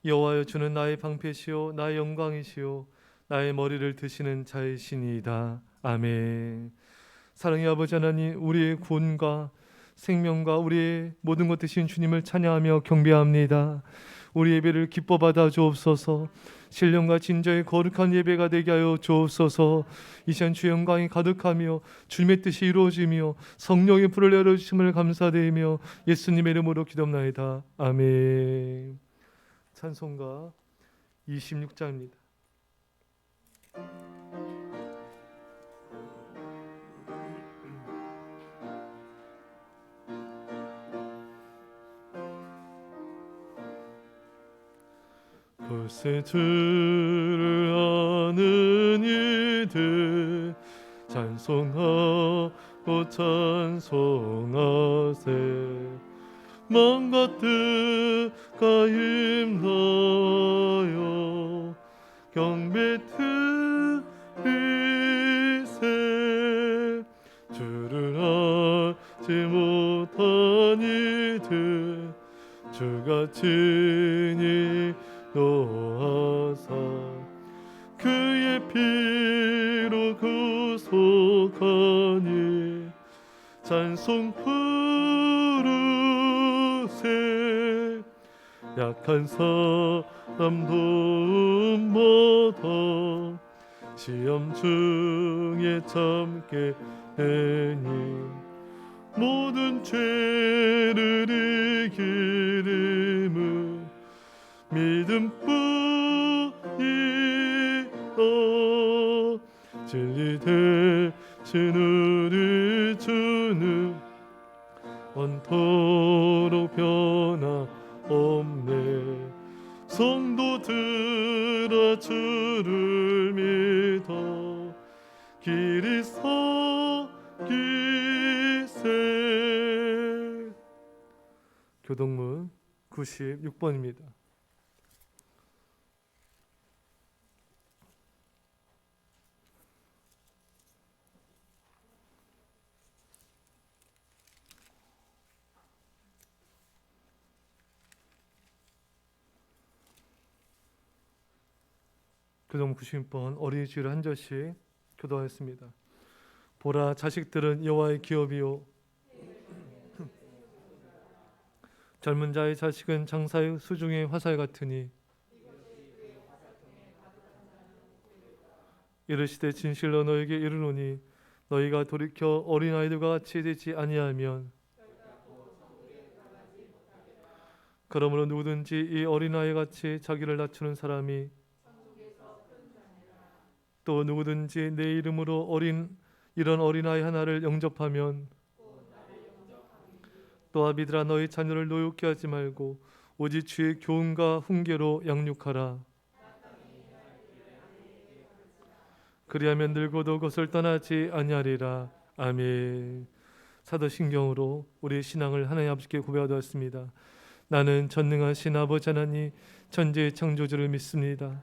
여호와여, 주는 나의 방패시요 나의 영광이시요 나의 머리를 드시는 자이시니이다. 아멘. 사랑의 아버지 하나님, 우리의 구원과 생명과 우리의 모든 것 되신 주님을 찬양하며 경배합니다. 우리 예배를 기뻐 받아 주옵소서. 신령과 진정의 거룩한 예배가 되게 하여 주옵소서. 이 시간 주의 영광이 가득하며 주님의 뜻이 이루어지며 성령의 불을 내려주심을 감사드리며 예수님의 이름으로 기도합나이다. 아멘. 찬송가 26장입니다. 글쎄 주를 아는 이들 찬송하고 찬송하세. 마음과 뜻과 힘다여 경배 드리세. 주를 알지 못한 이들 주가 친히 노하사 그의 피로 구속하니 찬송 부르세. 약한 사람 도움받아 시험 중에 참게 하니 모든 죄를 이기림을 믿음뿐이다. 진리 대신 우리 주는 원토록 변화없네. 성도들아 주를 믿어 길이 서기세. 교동문 96번입니다. 교동 90번 어린이 주일 한 절씩 교도하였습니다. 보라, 자식들은 여호와의 기업이요 젊은 자의 자식은 장사의 수중의 화살 같으니 이르시되 진실로 너에게 이르노니 너희가 돌이켜 어린아이들과 같이 되지 아니하면 그러므로 누구든지 이 어린아이 같이 자기를 낮추는 사람이 또 누구든지 내 이름으로 이런 어린아이 하나를 영접하면 또 아비들아 너희 자녀를 노엽게 하지 말고 오직 주의 교훈과 훈계로 양육하라. 그리하면 늙어도 그것을 떠나지 아니하리라. 아멘. 사도신경으로 우리의 신앙을 하나님 아버지께 고백하였습니다. 나는 전능하신 아버지 하나님 천지의 창조주를 믿습니다.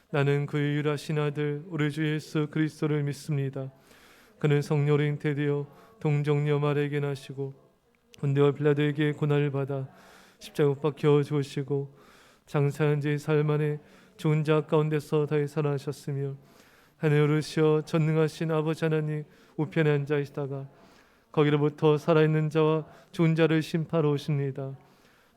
나는 그의 유일하신 아들 우리 주 예수 그리스도를 믿습니다. 그는 성령으로 잉태되어 동정녀 마리아에게 나시고 본디오 빌라도에게 고난을 받아 십자가 못 박혀 죽으시고 장사한 지 사흘 만에 죽은 자 가운데서 다시 살아나셨으며 하늘에 오르시어 전능하신 아버지 하나님 우편에 앉아 계시다가 거기로부터 살아있는 자와 죽은 자를 심판하러 오십니다.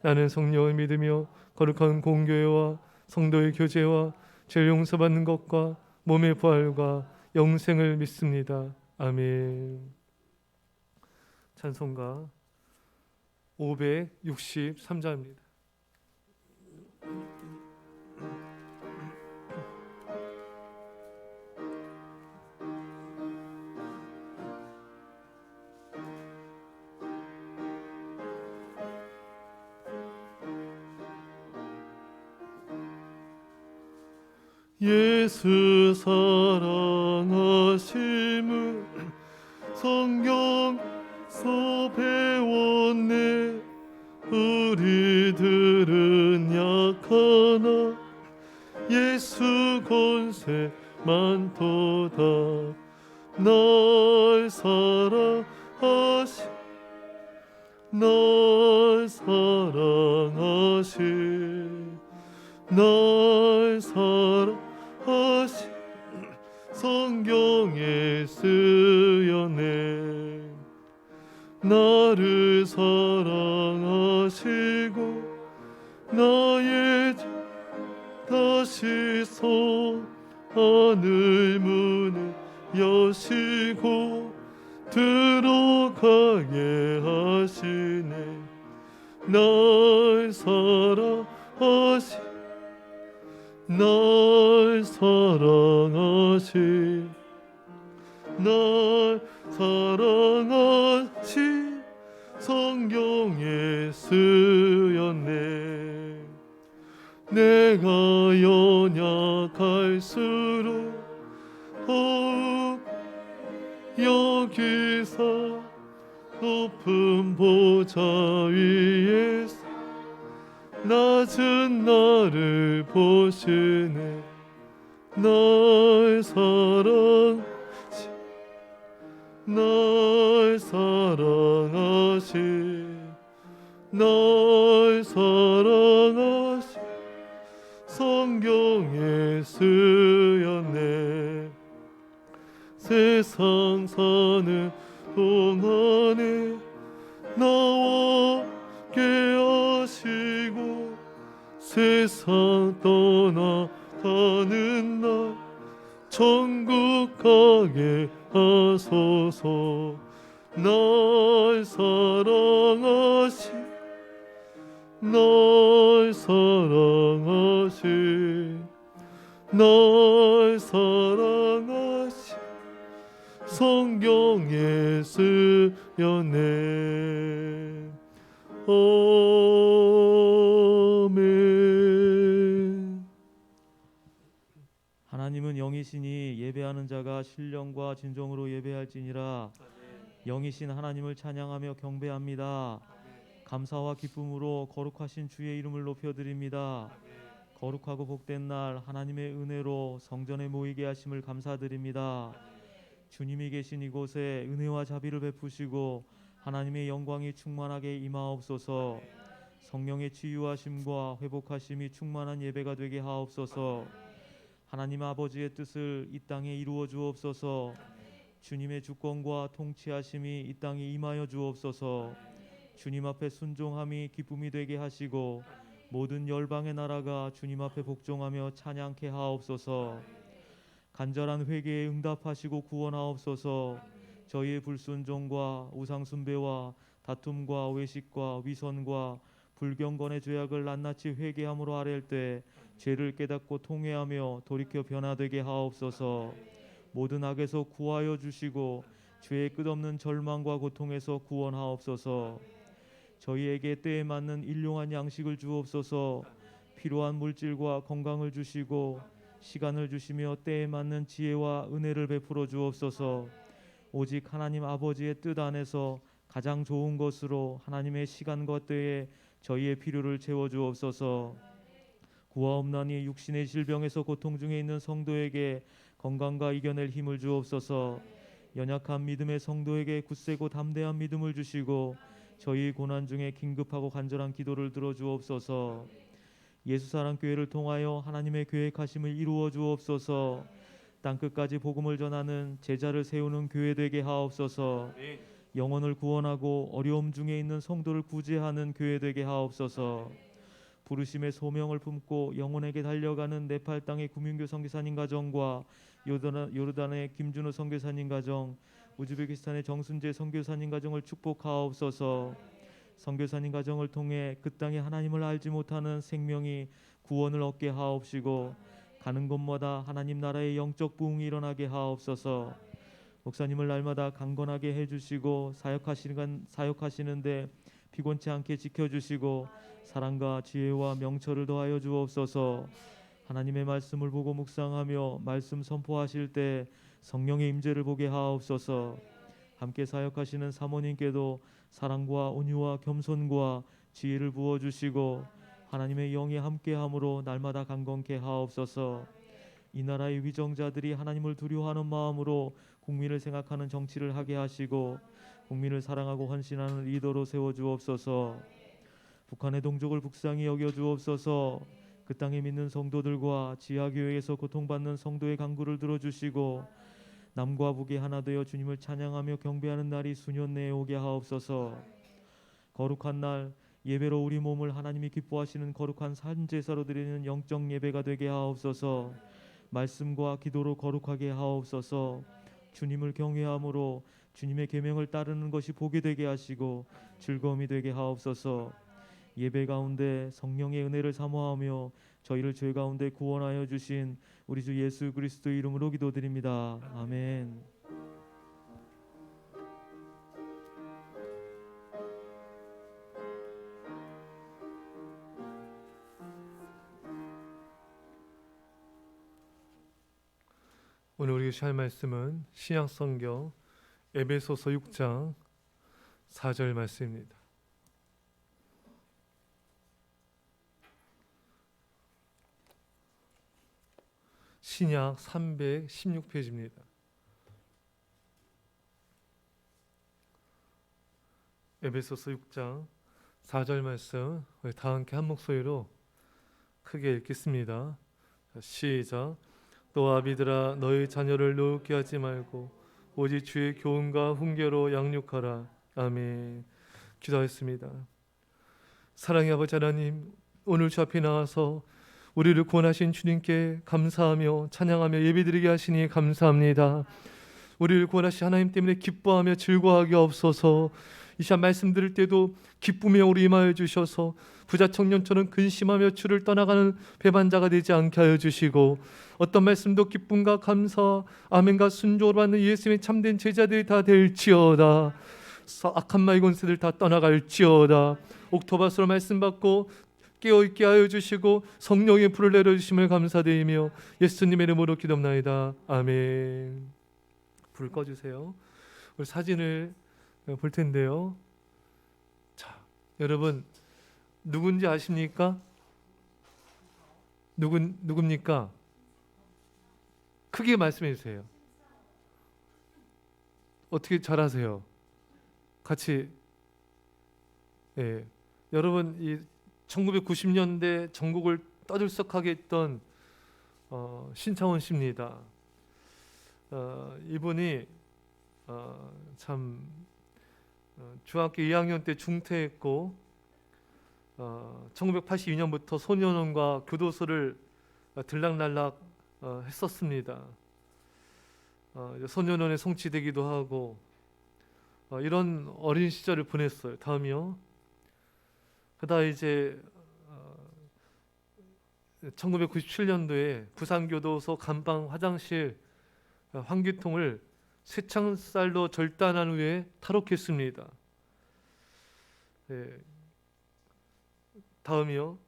나는 성령을 믿으며 거룩한 공교회와 성도의 교제와 죄를 용서받는 것과 몸의 부활과 영생을 믿습니다. 아멘. 찬송가 563장입니다. 예수 사랑하심을 성경서 배웠네. 우리들은 약하나 예수 권세 많도다. 날 사랑하신 날 사랑하시 성경에 쓰였네. 나를 사랑하시고 나의 죄 다시 하늘 문을 여시고 들어가게 하시네. 날 사랑하시 날 사랑하시 날 사랑하시 성경에 쓰였네. 내가 연약할수록 더욱 여기사 높은 보좌 위에서 낮은 나를 보시네. 날 사랑하시 날 사랑하시 날 사랑하시 성경에 쓰였네. 세상 사는 동안에 나와 함께하시고 세상 떠나가는 날 천국 가게 하소서. 날 사랑하시 날 사랑하시 날 사랑하시 성경에 쓰였네. 아멘. 하나님은 영이시니 예배하는 자가 신령과 진정으로 예배할지니라. 영이신 하나님을 찬양하며 경배합니다. 감사와 기쁨으로 거룩하신 주의 이름을 높여드립니다. 거룩하고 복된 날 하나님의 은혜로 성전에 모이게 하심을 감사드립니다. 주님이 계신 이곳에 은혜와 자비를 베푸시고 하나님의 영광이 충만하게 임하옵소서. 성령의 치유하심과 회복하심이 충만한 예배가 되게 하옵소서. 하나님 아버지의 뜻을 이 땅에 이루어 주옵소서. 주님의 주권과 통치하심이 이 땅에 임하여 주옵소서. 주님 앞에 순종함이 기쁨이 되게 하시고 모든 열방의 나라가 주님 앞에 복종하며 찬양케 하옵소서. 간절한 회개에 응답하시고 구원하옵소서. 저희의 불순종과 우상 숭배와 다툼과 외식과 위선과 불경건의 죄악을 낱낱이 회개함으로 아랠 때 죄를 깨닫고 통회하며 돌이켜 변화되게 하옵소서. 모든 악에서 구하여 주시고 죄의 끝없는 절망과 고통에서 구원하옵소서. 저희에게 때에 맞는 일용한 양식을 주옵소서. 필요한 물질과 건강을 주시고 시간을 주시며 때에 맞는 지혜와 은혜를 베풀어 주옵소서. 오직 하나님 아버지의 뜻 안에서 가장 좋은 것으로 하나님의 시간과 때에 저희의 필요를 채워 주옵소서. 구하옵나니 육신의 질병에서 고통 중에 있는 성도에게 건강과 이겨낼 힘을 주옵소서. 연약한 믿음의 성도에게 굳세고 담대한 믿음을 주시고 저희 고난 중에 긴급하고 간절한 기도를 들어 주옵소서. 예수사랑교회를 통하여 하나님의 계획하심을 이루어 주옵소서. 땅끝까지 복음을 전하는 제자를 세우는 교회 되게 하옵소서. 영혼을 구원하고 어려움 중에 있는 성도를 구제하는 교회 되게 하옵소서. 부르심의 소명을 품고 영혼에게 달려가는 네팔 땅의 구민교 선교사님 가정과 요르단의 김준호 선교사님 가정, 우즈베키스탄의 정순재 선교사님 가정을 축복하옵소서. 선교사님 가정을 통해 그 땅에 하나님을 알지 못하는 생명이 구원을 얻게 하옵시고 가는 곳마다 하나님 나라의 영적 부흥이 일어나게 하옵소서. 목사님을 날마다 강건하게 해주시고 사역하시는데 피곤치 않게 지켜주시고 사랑과 지혜와 명철을 더하여 주옵소서. 하나님의 말씀을 보고 묵상하며 말씀 선포하실 때 성령의 임재를 보게 하옵소서. 함께 사역하시는 사모님께도 사랑과 온유와 겸손과 지혜를 부어주시고 하나님의 영이 함께함으로 날마다 강건케 하옵소서. 이 나라의 위정자들이 하나님을 두려워하는 마음으로 국민을 생각하는 정치를 하게 하시고 국민을 사랑하고 헌신하는 리더로 세워주옵소서. 북한의 동족을 불쌍히 여겨주옵소서. 그 땅에 믿는 성도들과 지하교회에서 고통받는 성도의 간구를 들어주시고 남과 북이 하나 되어 주님을 찬양하며 경배하는 날이 수년 내에 오게 하옵소서. 거룩한 날 예배로 우리 몸을 하나님이 기뻐하시는 거룩한 산제사로 드리는 영적 예배가 되게 하옵소서. 말씀과 기도로 거룩하게 하옵소서. 주님을 경외함으로 주님의 계명을 따르는 것이 복이 되게 하시고 즐거움이 되게 하옵소서. 예배 가운데 성령의 은혜를 사모하며 저희를 죄 가운데 구원하여 주신 우리 주 예수 그리스도 이름으로 기도드립니다. 아멘. 오늘 우리가 할 말씀은 신약성경 에베소서 6장 4절 말씀입니다. 신약 316페이지입니다. 에베소서 6장 4절 말씀 우리 다 함께 한 목소리로 크게 읽겠습니다. 시작. 또 아비들아 너희 자녀를 노엽게 하지 말고 오직 주의 교훈과 훈계로 양육하라. 아멘. 기도하겠습니다. 사랑의 아버지 하나님, 오늘 주 앞에 나와서 우리를 구원하신 주님께 감사하며 찬양하며 예배드리게 하시니 감사합니다. 우리를 구원하신 하나님 때문에 기뻐하며 즐거워하게 없어서 이 시간 말씀 들을 때도 기쁨에 우리 임하여 주셔서 부자 청년처럼 근심하며 주를 떠나가는 배반자가 되지 않게 하여 주시고 어떤 말씀도 기쁨과 감사 아멘과 순종으로 받는 예수님의 참된 제자들이 다 될지어다. 악한 마귀 권세들 다 떠나갈지어다. 옥토바스로 말씀 받고 깨어있게 하여 주시고 성령의 불을 내려주심을 감사드리며 예수님의 이름으로 기도합나이다. 아멘. 불 꺼주세요. 우리 사진을 볼 텐데요. 자, 여러분 누군지 아십니까? 누굽니까? 크게 말씀해 주세요. 어떻게 잘 아세요? 같이. 예. 여러분 이 1990년대 전국을 떠들썩하게 했던 신창원 씨입니다. 이분이 참 중학교 2학년 때 중퇴했고 1982년부터 소년원과 교도소를 들락날락 했었습니다. 소년원에 송치되기도 하고 이런 어린 시절을 보냈어요. 다음이요. 그러다 이제 1997년도에 부산교도소 감방 화장실 환기통을 쇠창살로 절단한 후에 탈옥했습니다. 예. 다음이요.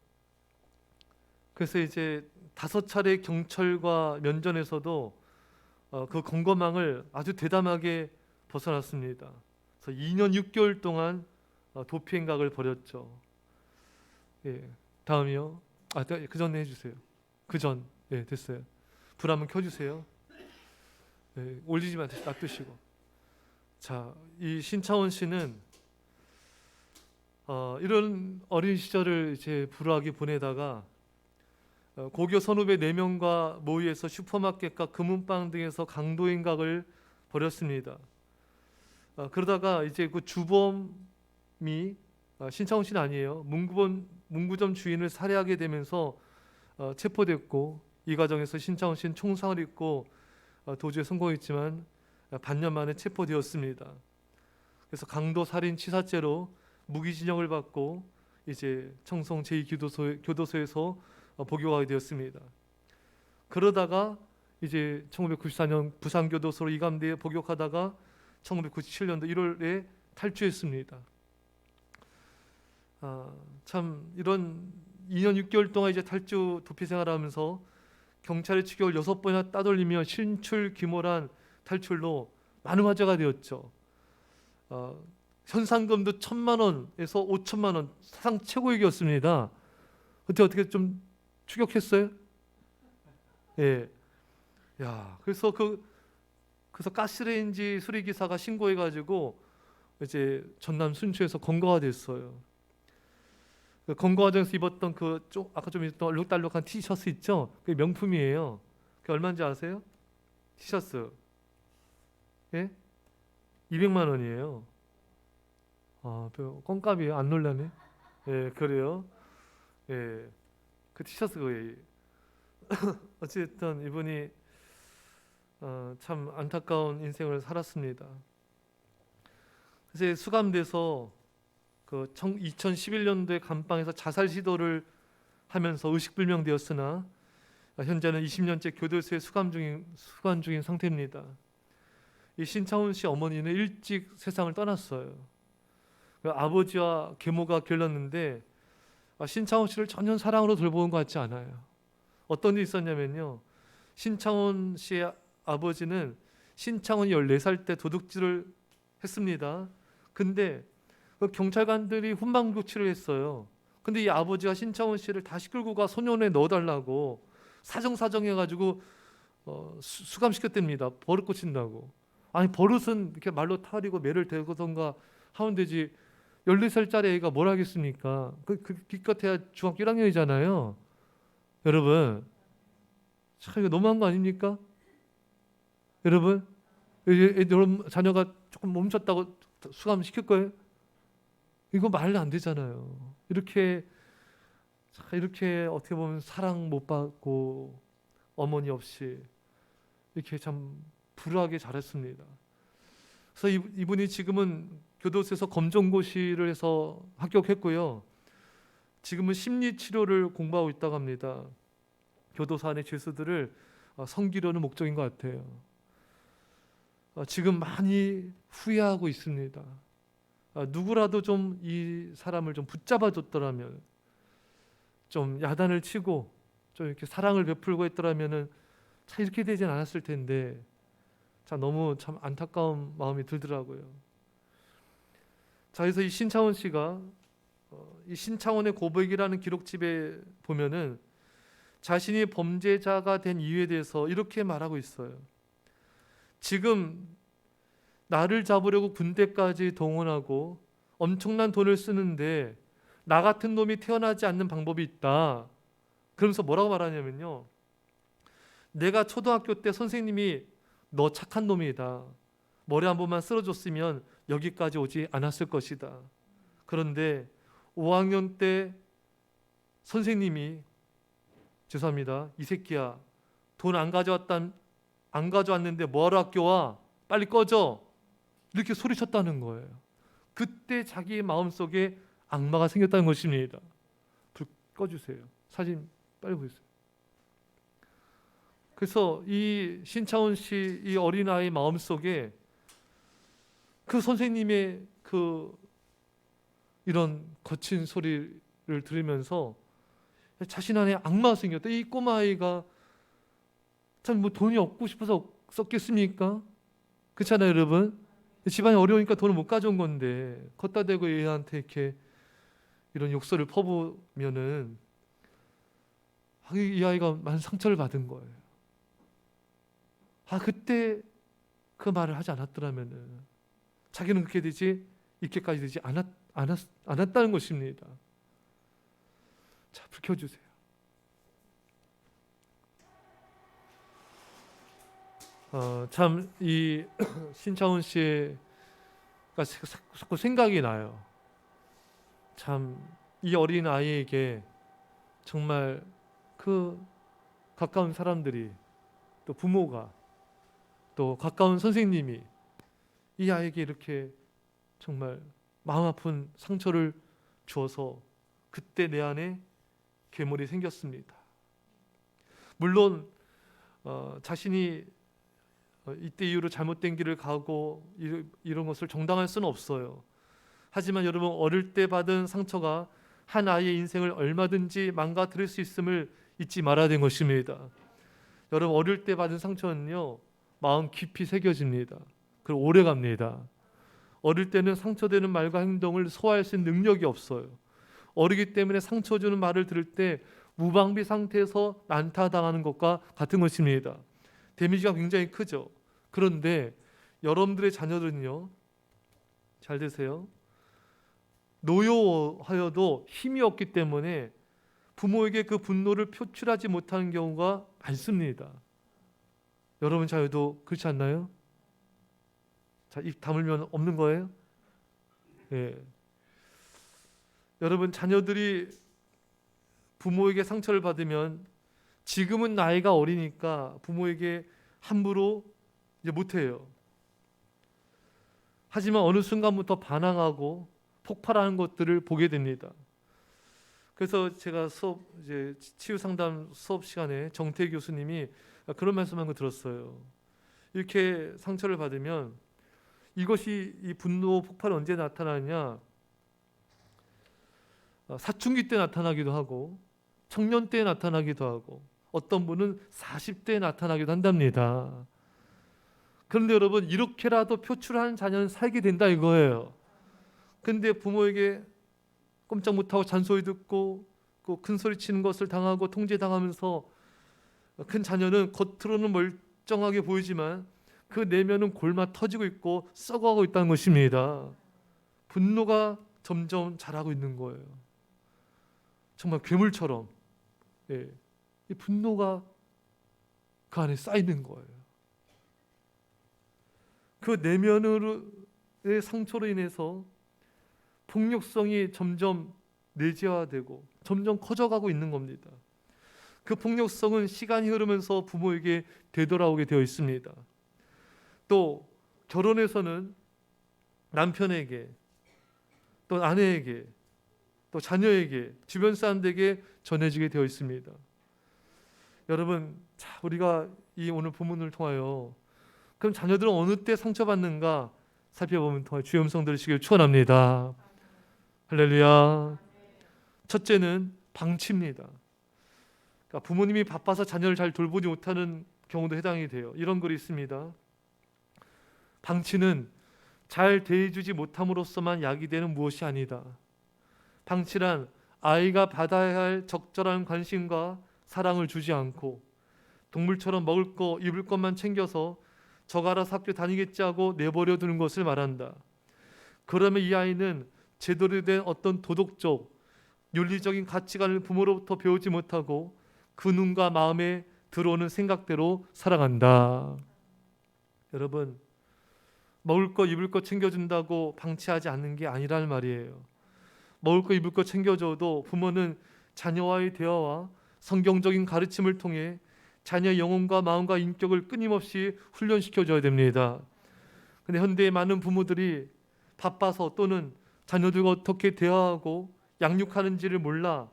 그래서 이제 5차례 경찰과 면전에서도 그 검거망을 아주 대담하게 벗어났습니다. 그래서 2년 6개월 동안 도피 행각을 벌였죠. 예. 다음이요. 그 전에 해주세요. 그 전. 예, 됐어요. 불 한번 켜주세요. 예, 올리지 마, 놔두시고. 자, 이 신차원 씨는 이런 어린 시절을 이제 불우하게 보내다가 고교 선후배 4명과 모의해서 슈퍼마켓과 금은방 등에서 강도 행각을 벌였습니다. 그러다가 이제 그 주범이 신차원 씨는 아니에요. 문구점 주인을 살해하게 되면서 체포됐고 이 과정에서 신차원 씨는 총상을 입고 도주에 성공했지만 반년 만에 체포되었습니다. 그래서 강도 살인 치사죄로 무기징역을 받고 이제 청송 제2교도소에서 복역하게 되었습니다. 그러다가 이제 1994년 부산교도소로 이감되어 복역하다가 1997년도 1월에 탈주했습니다. 참 이런 2년 6개월 동안 이제 탈주 도피 생활하면서 경찰의 추격을 6번이나 따돌리며 신출귀몰한 탈출로 많은 화제가 되었죠. 현상금도 1,000만 원에서 5천만 원 사상 최고액이었습니다. 그때 어떻게 좀 추격했어요? 예. 야, 그래서 가스레인지 수리 기사가 신고해가지고 이제 전남 순천에서 검거가 됐어요. 그 검거 과정에서 입었던 아까 좀 입었던 얼룩달룩한 티셔츠 있죠? 그게 명품이에요. 그게 얼마인지 아세요? 티셔츠. 예? 200만 원이에요. 아, 껌값이에요. 안 놀라네. 예, 그래요. 예, 그 티셔츠 거예요. 어쨌든 이분이 참 안타까운 인생을 살았습니다. 그래서 수감돼서 그 2011년도에 감방에서 자살 시도를 하면서 의식불명되었으나 현재는 20년째 교도소에 수감 중인 상태입니다. 이 신창훈 씨 어머니는 일찍 세상을 떠났어요. 아버지와 계모가 결렸는데 신창훈 씨를 전혀 사랑으로 돌보는 것 같지 않아요. 어떤 일이 있었냐면요. 신창훈 씨의 아버지는 신창훈이 14살 때 도둑질을 했습니다. 근데 그 경찰관들이 훈방조치를 했어요. 근데 이 아버지가 신창훈 씨를 다시 끌고 가 소년원에 넣어달라고 사정 해가지고 수감시켰답니다. 버릇 고친다고. 아니 버릇은 이렇게 말로 타리고 매를 대고던가 하면 되지. 14살짜리 애가 뭘 하겠습니까? 기껏해야 중학교 1학년이잖아요. 여러분, 참 이거 너무한 거 아닙니까? 여러분, 여러분 자녀가 조금 멈췄다고 수감시킬 거예요? 이거 말도 안 되잖아요. 이렇게 어떻게 보면 사랑 못 받고 어머니 없이 이렇게 참 불우하게 자랐습니다. 그래서 이분이 지금은 교도소에서 검정고시를 해서 합격했고요. 지금은 심리치료를 공부하고 있다고 합니다. 교도소 안의 죄수들을 섬기려는 목적인 것 같아요. 지금 많이 후회하고 있습니다. 누구라도 좀 이 사람을 좀 붙잡아줬더라면, 좀 야단을 치고 좀 이렇게 사랑을 베풀고 했더라면은 참 이렇게 되진 않았을 텐데, 참 너무 참 안타까운 마음이 들더라고요. 자, 그래서 이 신창훈 씨가 이 신창훈의 고백이라는 기록집에 보면은 자신이 범죄자가 된 이유에 대해서 이렇게 말하고 있어요. 지금 나를 잡으려고 군대까지 동원하고 엄청난 돈을 쓰는데 나 같은 놈이 태어나지 않는 방법이 있다. 그러면서 뭐라고 말하냐면요. 내가 초등학교 때 선생님이 너 착한 놈이다. 머리 한 번만 쓸어줬으면 여기까지 오지 않았을 것이다. 그런데 5학년 때 선생님이 죄송합니다. 이 새끼야. 돈 안 가져왔는데 뭐하러 학교 와? 빨리 꺼져. 이렇게 소리쳤다는 거예요. 그때 자기의 마음속에 악마가 생겼다는 것입니다. 불 꺼주세요. 사진 빨리 보세요. 그래서 이 신창훈 씨 이 어린아이 마음속에 그 선생님의 이런 거친 소리를 들으면서 자신 안에 악마가 생겼다. 이 꼬마아이가 참 뭐 돈이 없고 싶어서 썼겠습니까? 그렇잖아요, 여러분. 집안이 어려우니까 돈을 못 가져온 건데 걷다 대고 얘한테 이렇게 이런 욕설을 퍼부으면은 이 아이가 많은 상처를 받은 거예요. 그때 그 말을 하지 않았더라면은 자기는 그렇게 이렇게까지 되지 않았다는 것입니다. 자, 불 켜주세요. 참 이 신창훈 씨가 자꾸 생각이 나요. 참 이 어린 아이에게 정말 그 가까운 사람들이 또 부모가 또 가까운 선생님이 이 아이에게 이렇게 정말 마음 아픈 상처를 주어서 그때 내 안에 괴물이 생겼습니다. 물론 자신이 이때 이후로 잘못된 길을 가고 이런 것을 정당할 수는 없어요. 하지만 여러분, 어릴 때 받은 상처가 한 아이의 인생을 얼마든지 망가뜨릴 수 있음을 잊지 말아야 되는 것입니다. 여러분, 어릴 때 받은 상처는요, 마음 깊이 새겨집니다. 그리고 오래 갑니다. 어릴 때는 상처되는 말과 행동을 소화할 수 있는 능력이 없어요. 어리기 때문에 상처 주는 말을 들을 때 무방비 상태에서 난타당하는 것과 같은 것입니다. 데미지가 굉장히 크죠. 그런데 여러분들의 자녀들은요, 잘 되세요. 노여하여도 힘이 없기 때문에 부모에게 그 분노를 표출하지 못하는 경우가 많습니다. 여러분 자녀도 그렇지 않나요? 자, 입 다물면 없는 거예요? 예. 여러분 자녀들이 부모에게 상처를 받으면 지금은 나이가 어리니까 부모에게 함부로 이제 못해요. 하지만 어느 순간부터 반항하고 폭발하는 것들을 보게 됩니다. 그래서 제가 이제 치유 상담 수업 시간에 정태 교수님이 그런 말씀한 거 들었어요. 이렇게 상처를 받으면 이것이 이 분노 폭발이 언제 나타나냐? 사춘기 때 나타나기도 하고 청년 때 나타나기도 하고 어떤 분은 40대에 나타나기도 한답니다. 그런데 여러분 이렇게라도 표출하는 자녀는 살게 된다 이거예요. 근데 부모에게 꼼짝 못하고 잔소리 듣고 큰 소리 치는 것을 당하고 통제당하면서 큰 자녀는 겉으로는 멀쩡하게 보이지만 그 내면은 골마 터지고 있고 썩어가고 있다는 것입니다. 분노가 점점 자라고 있는 거예요. 정말 괴물처럼 이 분노가 그 안에 쌓이는 거예요. 그 내면의 상처로 인해서 폭력성이 점점 내재화되고 점점 커져가고 있는 겁니다. 그 폭력성은 시간이 흐르면서 부모에게 되돌아오게 되어 있습니다. 또 결혼에서는 남편에게 또 아내에게 또 자녀에게 주변 사람들에게 전해지게 되어 있습니다. 여러분, 자, 우리가 이 오늘 본문을 통하여 그럼 자녀들은 어느 때 상처받는가 살펴보면 통하여 주의 음성 들으시길 축원합니다. 할렐루야. 첫째는 방치입니다. 그러니까 부모님이 바빠서 자녀를 잘 돌보지 못하는 경우도 해당이 돼요. 이런 글이 있습니다. 방치는 잘 대해주지 못함으로써만 야기되는 무엇이 아니다. 방치란 아이가 받아야 할 적절한 관심과 사랑을 주지 않고 동물처럼 먹을 거 입을 것만 챙겨서 저 알아서 학교 다니겠지 하고 내버려 두는 것을 말한다. 그러면 이 아이는 제대로 된 어떤 도덕적, 윤리적인 가치관을 부모로부터 배우지 못하고 그 눈과 마음에 들어오는 생각대로 살아간다. 여러분, 먹을 거 입을 거 챙겨준다고 방치하지 않는 게 아니라는 말이에요. 먹을 거 입을 거 챙겨줘도 부모는 자녀와의 대화와 성경적인 가르침을 통해 자녀의 영혼과 마음과 인격을 끊임없이 훈련시켜줘야 됩니다. 근데 현대의 많은 부모들이 바빠서 또는 자녀들과 어떻게 대화하고 양육하는지를 몰라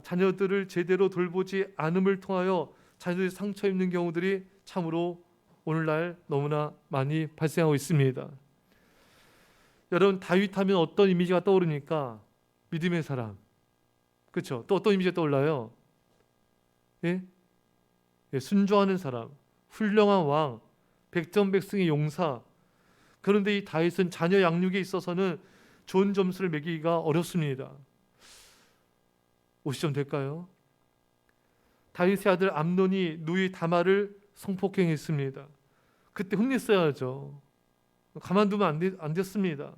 자녀들을 제대로 돌보지 않음을 통하여 자녀들이 상처 입는 경우들이 참으로 오늘날 너무나 많이 발생하고 있습니다. 여러분, 다윗 하면 어떤 이미지가 떠오르니까 믿음의 사람, 그렇죠? 또 어떤 이미지가 떠올라요? 예? 순종하는 사람, 훌륭한 왕, 백전백승의 용사. 그런데 이 다윗은 자녀 양육에 있어서는 좋은 점수를 매기기가 어렵습니다. 50점 될까요? 다윗의 아들 암논이 누이 다말을 성폭행했습니다. 그때 혼냈어야죠. 가만두면 안 됐습니다.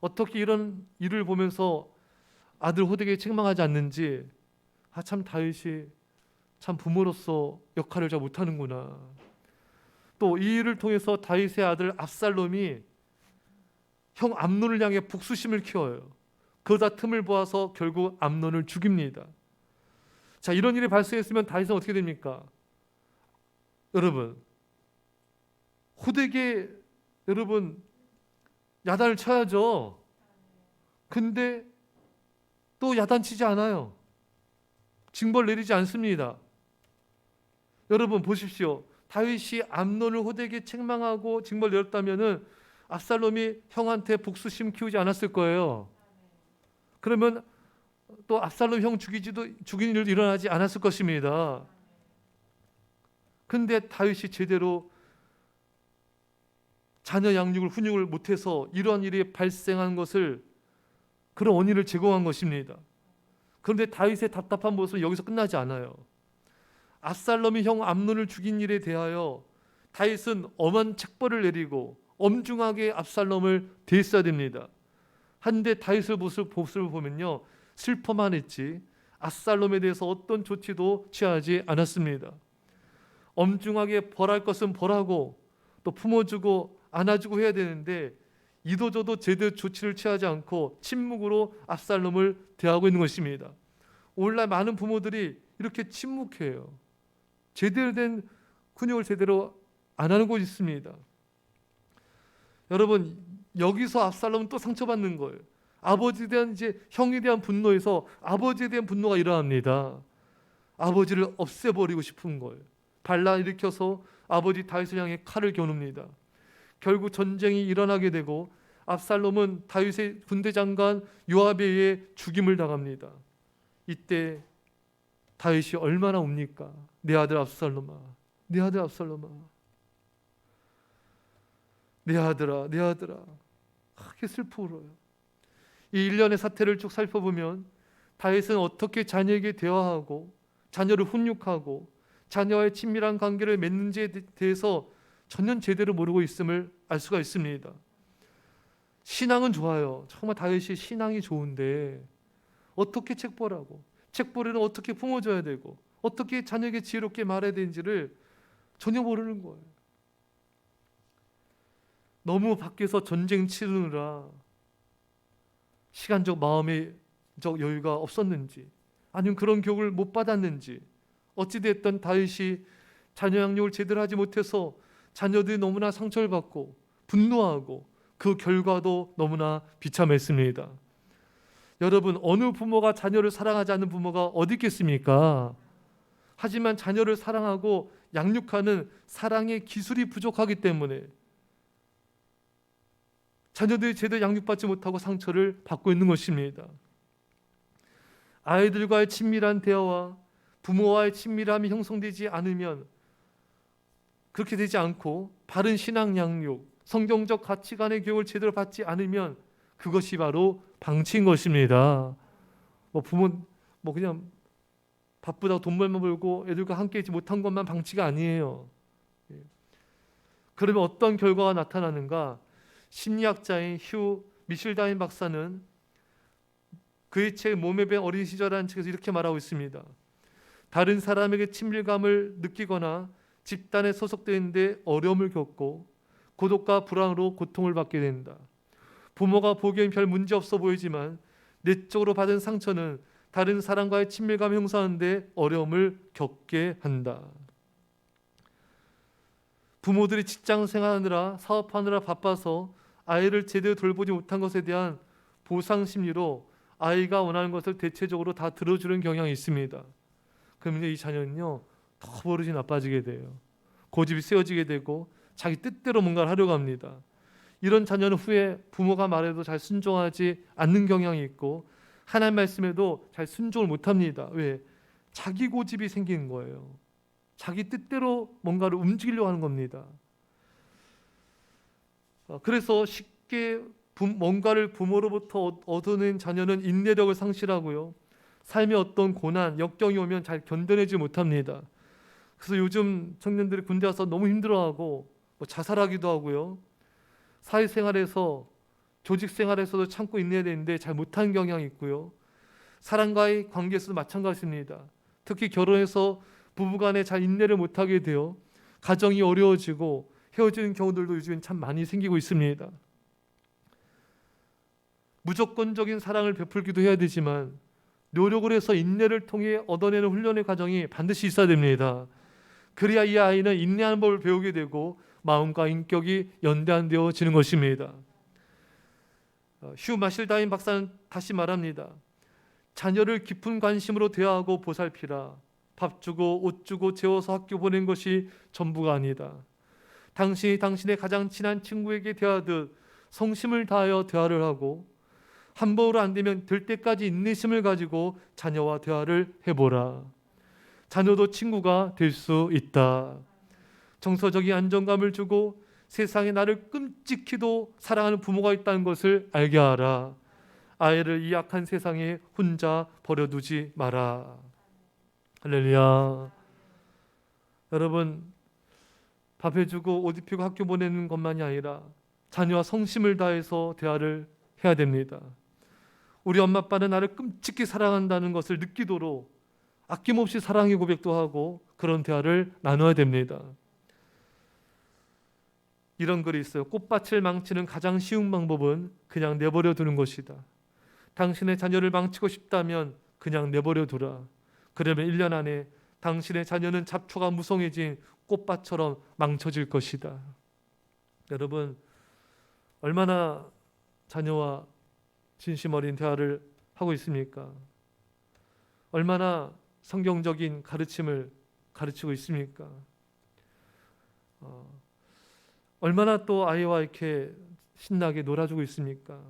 어떻게 이런 일을 보면서 아들 호되게 책망하지 않는지, 참 다윗이 참 부모로서 역할을 잘 못하는구나. 또 이 일을 통해서 다윗의 아들 압살롬이 형 암논을 향해 복수심을 키워요. 그러다 틈을 보아서 결국 암논을 죽입니다. 자, 이런 일이 발생했으면 다윗은 어떻게 됩니까? 여러분, 호되게 여러분 야단을 쳐야죠. 근데 또 야단치지 않아요. 징벌 내리지 않습니다. 여러분 보십시오. 다윗이 암논을 호되게 책망하고 징벌 내렸다면은 압살롬이 형한테 복수심 키우지 않았을 거예요. 그러면 또 압살롬 형 죽인 일도 일어나지 않았을 것입니다. 근데 다윗이 제대로 자녀 양육을 훈육을 못해서 이러한 일이 발생한 것을, 그런 원인을 제공한 것입니다. 그런데 다윗의 답답한 모습은 여기서 끝나지 않아요. 압살롬이 형 암논을 죽인 일에 대하여 다윗은 엄한 책벌을 내리고 엄중하게 압살롬을 대했어야 됩니다. 한데 다윗의 모습을 보면요, 슬퍼만 했지 압살롬에 대해서 어떤 조치도 취하지 않았습니다. 엄중하게 벌할 것은 벌하고 또 품어주고 안아주고 해야 되는데 이도저도 제대로 조치를 취하지 않고 침묵으로 압살롬을 대하고 있는 것입니다. 오늘날 많은 부모들이 이렇게 침묵해요. 제대로 된 훈육을 제대로 안 하는 곳이 있습니다. 여러분, 여기서 압살롬은 또 상처받는 거예요. 아버지에 대한 이제 형에 대한 분노에서 아버지에 대한 분노가 일어납니다. 아버지를 없애버리고 싶은 거예요. 반란 일으켜서 아버지 다윗을 향해 칼을 겨눕니다. 결국 전쟁이 일어나게 되고 압살롬은 다윗의 군대 장관 요압에 의해 죽임을 당합니다. 이때 다윗이 얼마나 웁니까? 내 아들 압살롬아, 내 아들 압살롬아, 내 아들아, 내 아들아. 크게 슬퍼 울어요. 이 일련의 사태를 쭉 살펴보면 다윗은 어떻게 자녀에게 대화하고 자녀를 훈육하고 자녀와의 친밀한 관계를 맺는지에 대해서 전혀 제대로 모르고 있음을 알 수가 있습니다. 신앙은 좋아요. 정말 다윗이 신앙이 좋은데 어떻게 책벌하고 책벌이는 어떻게 품어줘야 되고 어떻게 자녀에게 지혜롭게 말해야 되는지를 전혀 모르는 거예요. 너무 밖에서 전쟁 치르느라 시간적 마음의적 여유가 없었는지 아니면 그런 교육을 못 받았는지 어찌됐든 다윗이 자녀 양육을 제대로 하지 못해서 자녀들이 너무나 상처를 받고 분노하고 그 결과도 너무나 비참했습니다. 여러분, 어느 부모가 자녀를 사랑하지 않는 부모가 어디 있겠습니까? 하지만 자녀를 사랑하고 양육하는 사랑의 기술이 부족하기 때문에 자녀들이 제대로 양육받지 못하고 상처를 받고 있는 것입니다. 아이들과의 친밀한 대화와 부모와의 친밀함이 형성되지 않으면 그렇게 되지 않고 바른 신앙 양육, 성경적 가치관의 교육을 제대로 받지 않으면 그것이 바로 방치인 것입니다. 부모 그냥 바쁘다고 돈만 벌고 애들과 함께 있지 못한 것만 방치가 아니에요. 그러면 어떤 결과가 나타나는가? 심리학자인 휴 미실다인 박사는 그의 책 몸에 배운 어린 시절이라는 책에서 이렇게 말하고 있습니다. 다른 사람에게 친밀감을 느끼거나 집단에 소속되는데 어려움을 겪고 고독과 불안으로 고통을 받게 된다. 부모가 보기엔 별 문제 없어 보이지만 내적으로 받은 상처는 다른 사람과의 친밀감을 형성하는데 어려움을 겪게 한다. 부모들이 직장 생활하느라 사업하느라 바빠서 아이를 제대로 돌보지 못한 것에 대한 보상 심리로 아이가 원하는 것을 대체적으로 다 들어주는 경향이 있습니다. 그러면 이 자녀는요 더 버릇이 나빠지게 돼요. 고집이 세워지게 되고 자기 뜻대로 뭔가를 하려고 합니다. 이런 자녀는 후에 부모가 말해도 잘 순종하지 않는 경향이 있고 하나님 말씀에도 잘 순종을 못합니다. 왜? 자기 고집이 생기는 거예요. 자기 뜻대로 뭔가를 움직이려고 하는 겁니다. 그래서 쉽게 뭔가를 부모로부터 얻어낸 자녀는 인내력을 상실하고요. 삶의 어떤 고난, 역경이 오면 잘 견뎌내지 못합니다. 그래서 요즘 청년들이 군대 와서 너무 힘들어하고 자살하기도 하고요. 사회생활에서 조직생활에서도 참고 인내해야 되는데 잘 못하는 경향이 있고요. 사람과의 관계에서도 마찬가지입니다. 특히 결혼해서 부부간에 잘 인내를 못하게 되어 가정이 어려워지고 헤어지는 경우들도 요즘 참 많이 생기고 있습니다. 무조건적인 사랑을 베풀기도 해야 되지만 노력을 해서 인내를 통해 얻어내는 훈련의 과정이 반드시 있어야 됩니다. 그래야 이 아이는 인내하는 법을 배우게 되고 마음과 인격이 연단되어지는 것입니다. 휴 마실다인 박사는 다시 말합니다. 자녀를 깊은 관심으로 대하고 보살피라. 밥 주고 옷 주고 재워서 학교 보낸 것이 전부가 아니다. 당신이 당신의 가장 친한 친구에게 대하듯 성심을 다하여 대화를 하고 한 번으로 안 되면 될 때까지 인내심을 가지고 자녀와 대화를 해보라. 자녀도 친구가 될 수 있다. 정서적인 안정감을 주고 세상에 나를 끔찍히도 사랑하는 부모가 있다는 것을 알게 하라. 아이를 이 악한 세상에 혼자 버려두지 마라. 할렐루야. 여러분, 밥 해주고 옷 입히고 학교 보내는 것만이 아니라 자녀와 성심을 다해서 대화를 해야 됩니다. 우리 엄마 아빠는 나를 끔찍히 사랑한다는 것을 느끼도록 아낌없이 사랑의 고백도 하고 그런 대화를 나눠야 됩니다. 이런 글이 있어요. 꽃밭을 망치는 가장 쉬운 방법은 그냥 내버려 두는 것이다. 당신의 자녀를 망치고 싶다면 그냥 내버려 두라. 그러면 1년 안에 당신의 자녀는 잡초가 무성해진 꽃밭처럼 망쳐질 것이다. 여러분, 얼마나 자녀와 진심 어린 대화를 하고 있습니까? 얼마나 성경적인 가르침을 가르치고 있습니까? 얼마나 또 아이와 이렇게 신나게 놀아주고 있습니까?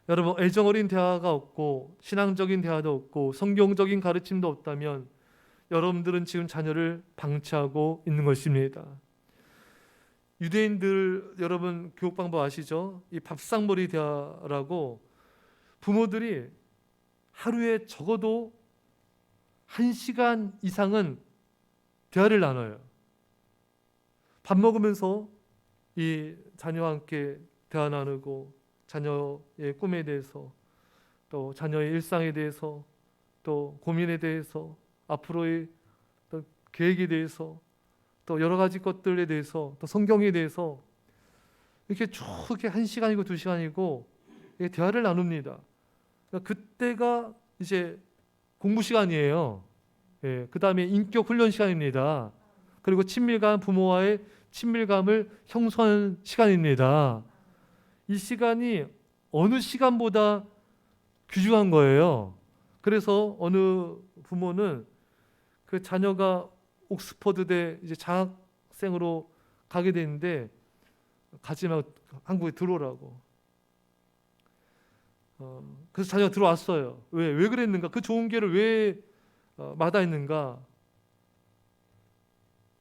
여러분, 애정 어린 대화가 없고 신앙적인 대화도 없고 성경적인 가르침도 없다면 여러분들은 지금 자녀를 방치하고 있는 것입니다. 유대인들 여러분 교육 방법 아시죠? 이 밥상머리 대화라고 부모들이 하루에 적어도 1시간 이상은 대화를 나눠요. 밥 먹으면서 이 자녀와 함께 대화 나누고 자녀의 꿈에 대해서 또 자녀의 일상에 대해서 또 고민에 대해서 앞으로의 또 계획에 대해서 또 여러 가지 것들에 대해서 또 성경에 대해서 이렇게 쭉 이렇게 1시간이고 2시간이고 대화를 나눕니다. 그러니까 그때가 이제 공부 시간이에요. 예, 그 다음에 인격 훈련 시간입니다. 그리고 친밀감, 부모와의 친밀감을 형성하는 시간입니다. 이 시간이 어느 시간보다 귀중한 거예요. 그래서 어느 부모는 그 자녀가 옥스퍼드대 이제 장학생으로 가게 되는데 가지 말고 한국에 들어오라고. 그래서 자녀가 들어왔어요. 왜 그랬는가? 그 좋은 기회를 왜 마다했는가?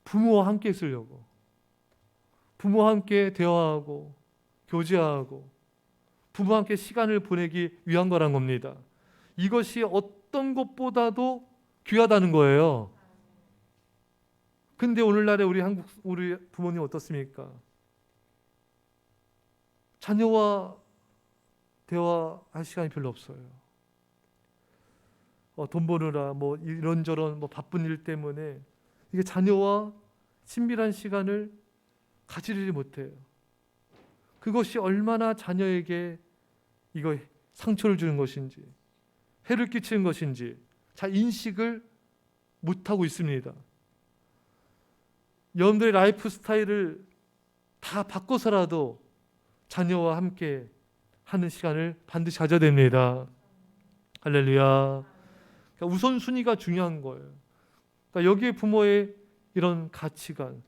부모와 함께 있으려고. 부모와 함께 대화하고 교제하고 부모와 함께 시간을 보내기 위한 거란 겁니다. 이것이 어떤 것보다도 귀하다는 거예요. 근데 오늘날에 우리 부모님 어떻습니까? 자녀와 대화할 시간이 별로 없어요. 돈 버느라 뭐 이런저런 뭐 바쁜 일 때문에 이게 자녀와 친밀한 시간을 가지지 못해요. 그것이 얼마나 자녀에게 이거 상처를 주는 것인지 해를 끼치는 것인지 잘 인식을 못하고 있습니다. 여러분들의 라이프 스타일을 다 바꿔서라도 자녀와 함께 하는 시간을 반드시 가져야 됩니다. 할렐루야. 그러니까 우선순위가 중요한 거예요. 그러니까 여기에 부모의 이런 가치관,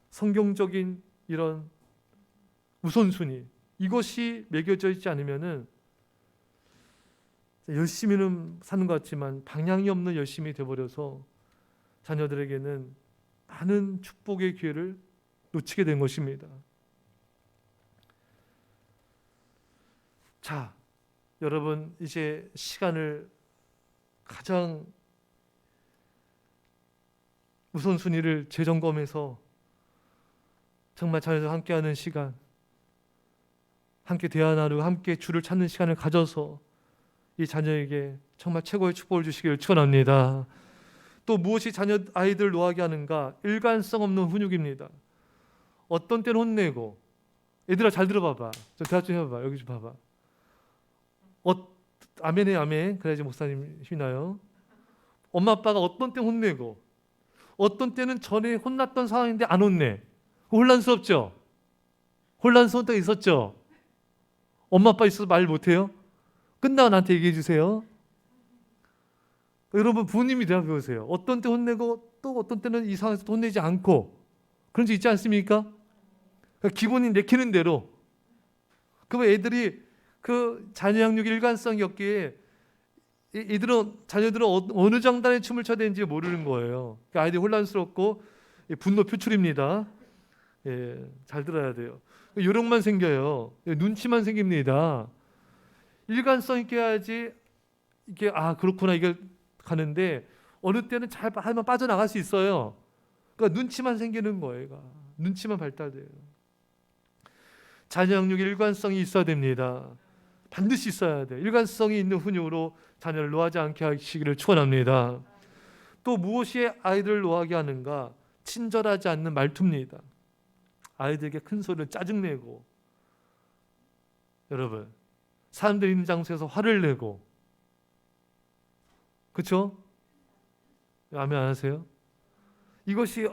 성경적인 이런 우선순위, 이것이 매겨져 있지 않으면은 열심히는 사는 것 같지만 방향이 없는 열심이 되어버려서 자녀들에게는 많은 축복의 기회를 놓치게 된 것입니다. 자, 여러분 이제 시간을 가장 우선순위를 재점검해서 정말 자녀들과 함께하는 시간, 함께 대화 나누고 함께 주를 찾는 시간을 가져서 이 자녀에게 정말 최고의 축복을 주시기를 축원합니다. 또 무엇이 아이들 노하게 하는가? 일관성 없는 훈육입니다. 어떤 때는 혼내고, 얘들아 잘 들어봐봐. 좀 대화 좀 해봐봐. 여기 좀 봐봐. 아멘해 아멘. 그래야지 목사님 힘이 나요. 엄마 아빠가 어떤 때는 혼내고 어떤 때는 전에 혼났던 상황인데 안 혼내. 혼란스럽죠? 혼란스러운 때가 있었죠? 엄마 아빠 있어서 말 못해요? 끝나고 나한테 얘기해 주세요. 여러분 부모님이 대답해보세요. 어떤 때 혼내고 또 어떤 때는 이 상황에서 혼내지 않고 그런 적 있지 않습니까? 그러니까 기본이 내키는 대로. 그러면 애들이 그 자녀 양육 일관성이 없기에 자녀들은 어느 장단에 춤을 춰야 되는지 모르는 거예요. 그러니까 아이들이 혼란스럽고 분노 표출입니다. 예, 잘 들어야 돼요. 요령만 생겨요. 눈치만 생깁니다. 일관성 있게 해야지 이게 그렇구나 이게 가는데 어느 때는 잘 하면 빠져나갈 수 있어요. 그러니까 눈치만 생기는 거예요. 눈치만 발달돼요. 자녀 양육에 일관성이 있어야 됩니다. 반드시 있어야 돼요. 일관성이 있는 훈육으로 자녀를 노하지 않게 하시기를 축원합니다. 또 무엇이 아이들을 노하게 하는가? 친절하지 않는 말투입니다. 아이들에게 큰 소리를 짜증내고, 여러분 사람들 있는 장소에서 화를 내고, 그렇죠? 아멘 안 하세요? 이것이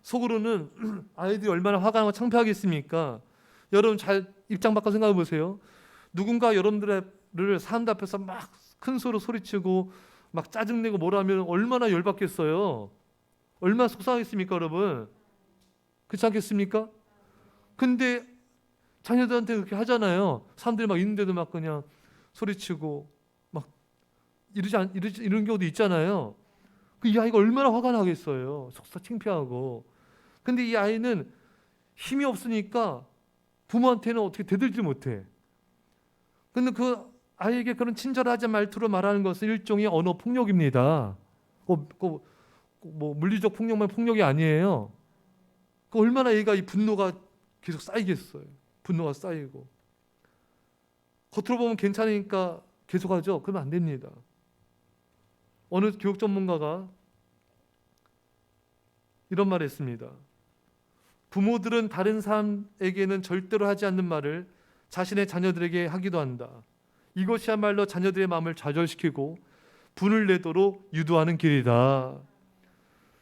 속으로는 아이들이 얼마나 화가 나고 창피하겠습니까? 여러분 잘 입장 바꿔 생각해 보세요. 누군가 여러분들을 사람들 앞에서 막 큰 소리로 소리치고 막 짜증내고 뭐라 하면 얼마나 열받겠어요. 얼마나 속상하겠습니까, 여러분? 그렇지 않겠습니까? 근데 자녀들한테 그렇게 하잖아요. 사람들이 막 있는데도 막 그냥 소리치고 막 이런 경우도 있잖아요. 이 아이가 얼마나 화가 나겠어요. 속상 창피하고. 근데 이 아이는 힘이 없으니까 부모한테는 어떻게 대들지 못해. 근데 그 아이에게 그런 친절하지 말투로 말하는 것은 일종의 언어 폭력입니다. 뭐 물리적 폭력만 폭력이 아니에요. 얼마나 얘가 이 분노가 계속 쌓이겠어요. 분노가 쌓이고. 겉으로 보면 괜찮으니까 계속하죠. 그러면 안 됩니다. 어느 교육 전문가가 이런 말을 했습니다. 부모들은 다른 사람에게는 절대로 하지 않는 말을 자신의 자녀들에게 하기도 한다. 이것이야말로 자녀들의 마음을 좌절시키고 분을 내도록 유도하는 길이다.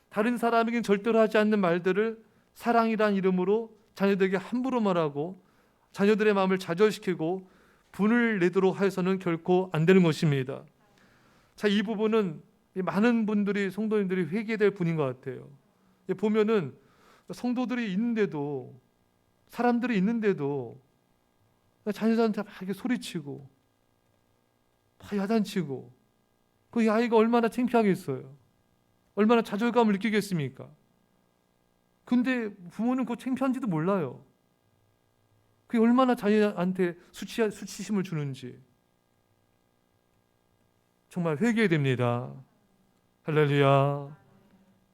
다른 사람에게는 절대로 하지 않는 말들을 사랑이란 이름으로 자녀들에게 함부로 말하고 자녀들의 마음을 좌절시키고 분을 내도록 해서는 결코 안 되는 것입니다. 자, 이 부분은 많은 분들이 성도님들이 회개될 분인 것 같아요. 보면은 성도들이 있는데도 사람들이 있는데도 자녀들한테 막 이렇게 소리치고 막 야단치고 그 아이가 얼마나 창피하겠어요. 얼마나 좌절감을 느끼겠습니까? 근데 부모는 그 창피한지도 몰라요. 그게 얼마나 자녀한테 수치심을 주는지. 정말 회개해야 됩니다. 할렐루야.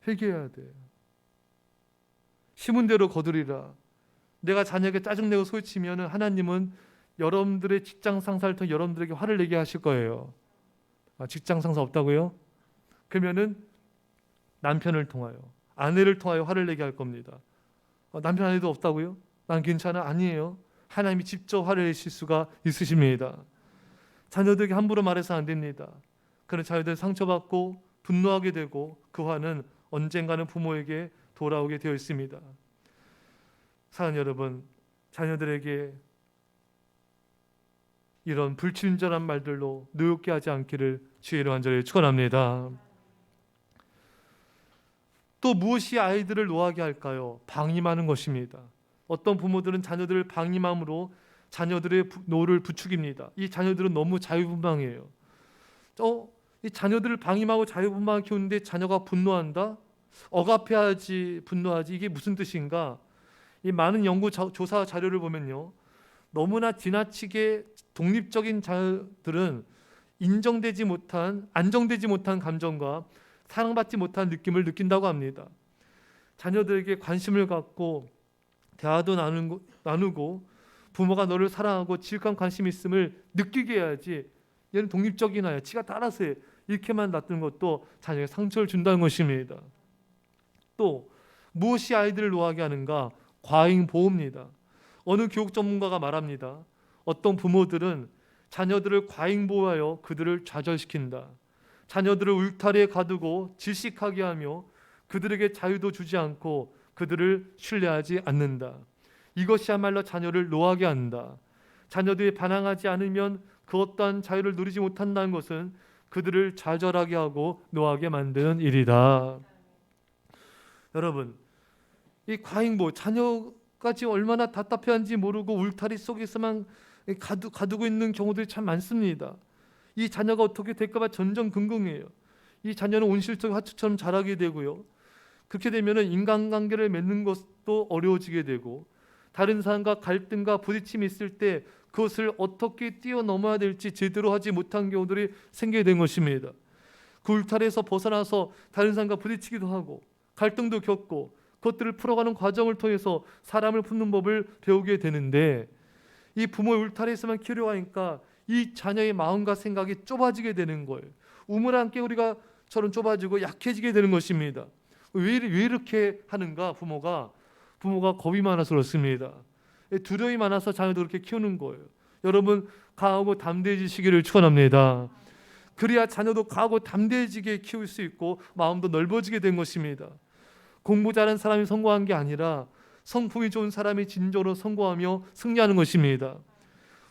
회개해야 돼요. 심은 대로 거두리라. 내가 자녀에게 짜증내고 소리치면 하나님은 여러분들의 직장 상사를 통해 여러분들에게 화를 내게 하실 거예요. 직장 상사 없다고요? 그러면은 남편을 통하여, 아내를 통하여 화를 내게 할 겁니다. 남편 아내도 없다고요? 난 괜찮아? 아니에요. 하나님이 직접 화를 내실 수가 있으십니다. 자녀들에게 함부로 말해서 안 됩니다. 그런 자녀들 상처받고 분노하게 되고 그 화는 언젠가는 부모에게 돌아오게 되어 있습니다. 사랑하는 여러분, 자녀들에게 이런 불친절한 말들로 노엽게 하지 않기를 주의 이름 간절히 축원합니다. 또 무엇이 아이들을 노하게 할까요? 방임하는 것입니다. 어떤 부모들은 자녀들을 방임함으로 자녀들의 노를 부추깁니다. 이 자녀들은 너무 자유분방해요. 이 자녀들을 방임하고 자유분방하게 키우는데 자녀가 분노한다? 억압해야지 분노하지. 이게 무슨 뜻인가? 이 많은 연구 조사 자료를 보면요, 너무나 지나치게 독립적인 자녀들은 안정되지 못한 감정과 사랑받지 못한 느낌을 느낀다고 합니다. 자녀들에게 관심을 갖고 대화도 나누고 부모가 너를 사랑하고 지극한 관심이 있음을 느끼게 해야지, 얘는 독립적인 아이야, 지가 따라서 해, 이렇게만 놔두는 것도 자녀에게 상처를 준다는 것입니다. 또 무엇이 아이들을 노하게 하는가? 과잉보호입니다. 어느 교육 전문가가 말합니다. 어떤 부모들은 자녀들을 과잉보호하여 그들을 좌절시킨다. 자녀들을 울타리에 가두고 질식하게 하며 그들에게 자유도 주지 않고 그들을 신뢰하지 않는다. 이것이야말로 자녀를 노하게 한다. 자녀들이 반항하지 않으면 그 어떠한 자유를 누리지 못한다는 것은 그들을 좌절하게 하고 노하게 만드는 일이다. 여러분, 이 과잉보호, 자녀가 지금 얼마나 답답해한지 모르고 울타리 속에서만 가두고 있는 경우들이 참 많습니다. 이 자녀가 어떻게 될까 봐 전전긍긍해요. 이 자녀는 온실속 화초처럼 자라게 되고요, 그렇게 되면 인간관계를 맺는 것도 어려워지게 되고 다른 사람과 갈등과 부딪힘이 있을 때 그것을 어떻게 뛰어넘어야 될지 제대로 하지 못한 경우들이 생기게 된 것입니다. 그 울타리에서 벗어나서 다른 사람과 부딪히기도 하고 갈등도 겪고 그것들을 풀어가는 과정을 통해서 사람을 품는 법을 배우게 되는데, 이 부모의 울타리에서만 키우려고 하니까 이 자녀의 마음과 생각이 좁아지게 되는 거예요. 우물 함께 우리가 저런 좁아지고 약해지게 되는 것입니다. 왜 이렇게 하는가? 부모가 겁이 많아서 그렇습니다. 두려움이 많아서 자녀도 그렇게 키우는 거예요. 여러분, 강하고 담대해지시기를 축원합니다. 그래야 자녀도 강하고 담대해지게 키울 수 있고 마음도 넓어지게 된 것입니다. 공부 잘하는 사람이 성공한 게 아니라 성품이 좋은 사람이 진정으로 성공하며 승리하는 것입니다.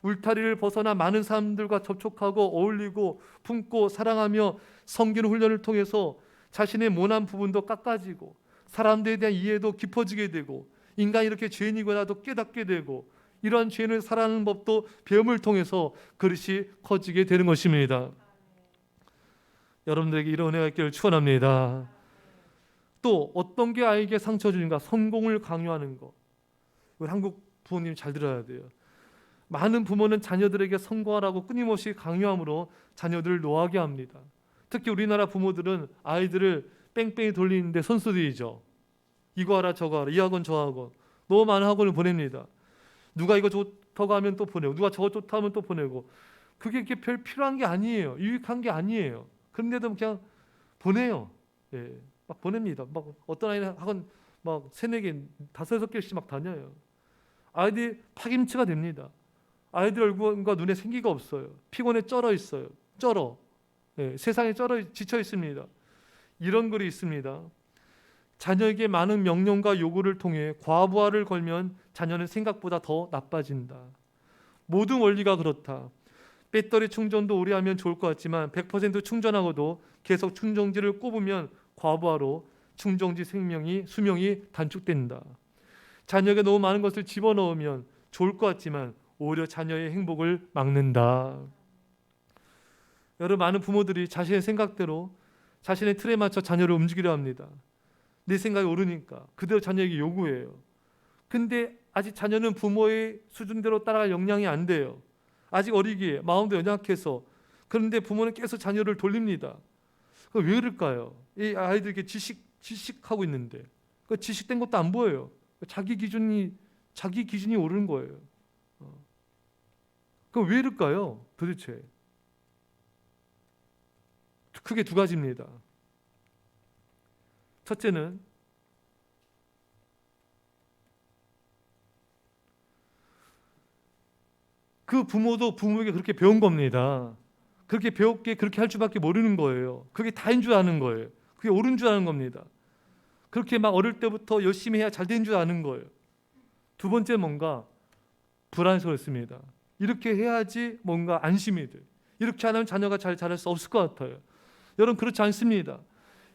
울타리를 벗어나 많은 사람들과 접촉하고 어울리고 품고 사랑하며 섬기는 훈련을 통해서 자신의 모난 부분도 깎아지고 사람들에 대한 이해도 깊어지게 되고 인간이 이렇게 죄인이구나도 깨닫게 되고 이러한 죄인을 살아가는 법도 배움을 통해서 그릇이 커지게 되는 것입니다. 여러분들에게 이런 은혜가 있기를 축원합니다. 또 어떤 게 아이에게 상처 주는가? 성공을 강요하는 것. 우리 한국 부모님 잘 들어야 돼요. 많은 부모는 자녀들에게 성공하라고 끊임없이 강요함으로 자녀들을 노하게 합니다. 특히 우리나라 부모들은 아이들을 뺑뺑이 돌리는데 선수들이죠. 이거 하라 저거 하라, 이 학원 저 학원, 너무 많은 학원을 보냅니다. 누가 이거 좋다고 하면 또 보내고, 누가 저거 좋다 하면 또 보내고, 그게 이렇게 별 필요한 게 아니에요. 유익한 게 아니에요. 그런데도 그냥 보내요. 예, 막 보냅니다. 막 어떤 아이는 학원 막 3-4개, 5-6개씩 막 다녀요. 아이들이 파김치가 됩니다. 아이들 얼굴과 눈에 생기가 없어요. 피곤에 쩔어 있어요. 예, 세상에 지쳐 있습니다. 이런 글이 있습니다. 자녀에게 많은 명령과 요구를 통해 과부하를 걸면 자녀는 생각보다 더 나빠진다. 모든 원리가 그렇다. 배터리 충전도 오래 하면 좋을 것 같지만 100% 충전하고도 계속 충전지를 꼽으면 과부하로 충전지 수명이 단축된다. 자녀에게 너무 많은 것을 집어넣으면 좋을 것 같지만 오히려 자녀의 행복을 막는다. 여러분, 많은 부모들이 자신의 생각대로 자신의 틀에 맞춰 자녀를 움직이려 합니다. 내 생각이 옳으니까 그대로 자녀에게 요구해요. 근데 아직 자녀는 부모의 수준대로 따라갈 역량이 안 돼요. 아직 어리기에 마음도 연약해서. 그런데 부모는 계속 자녀를 돌립니다. 왜 그럴까요? 이 아이들 이렇게 지식하고 있는데 그 지식된 것도 안 보여요. 자기 기준이 오른 거예요. 그럼 왜 이럴까요? 도대체 크게 2가지입니다. 첫째는 그 부모도 부모에게 그렇게 배운 겁니다. 그렇게 배웠기에 그렇게 할 줄밖에 모르는 거예요. 그게 다인 줄 아는 거예요. 그게 옳은 줄 아는 겁니다. 그렇게 막 어릴 때부터 열심히 해야 잘 된 줄 아는 거예요. 2번째 뭔가 불안스럽습니다. 이렇게 해야지 뭔가 안심이 돼. 이렇게 안 하면 자녀가 잘 자랄 수 없을 것 같아요. 여러분, 그렇지 않습니다.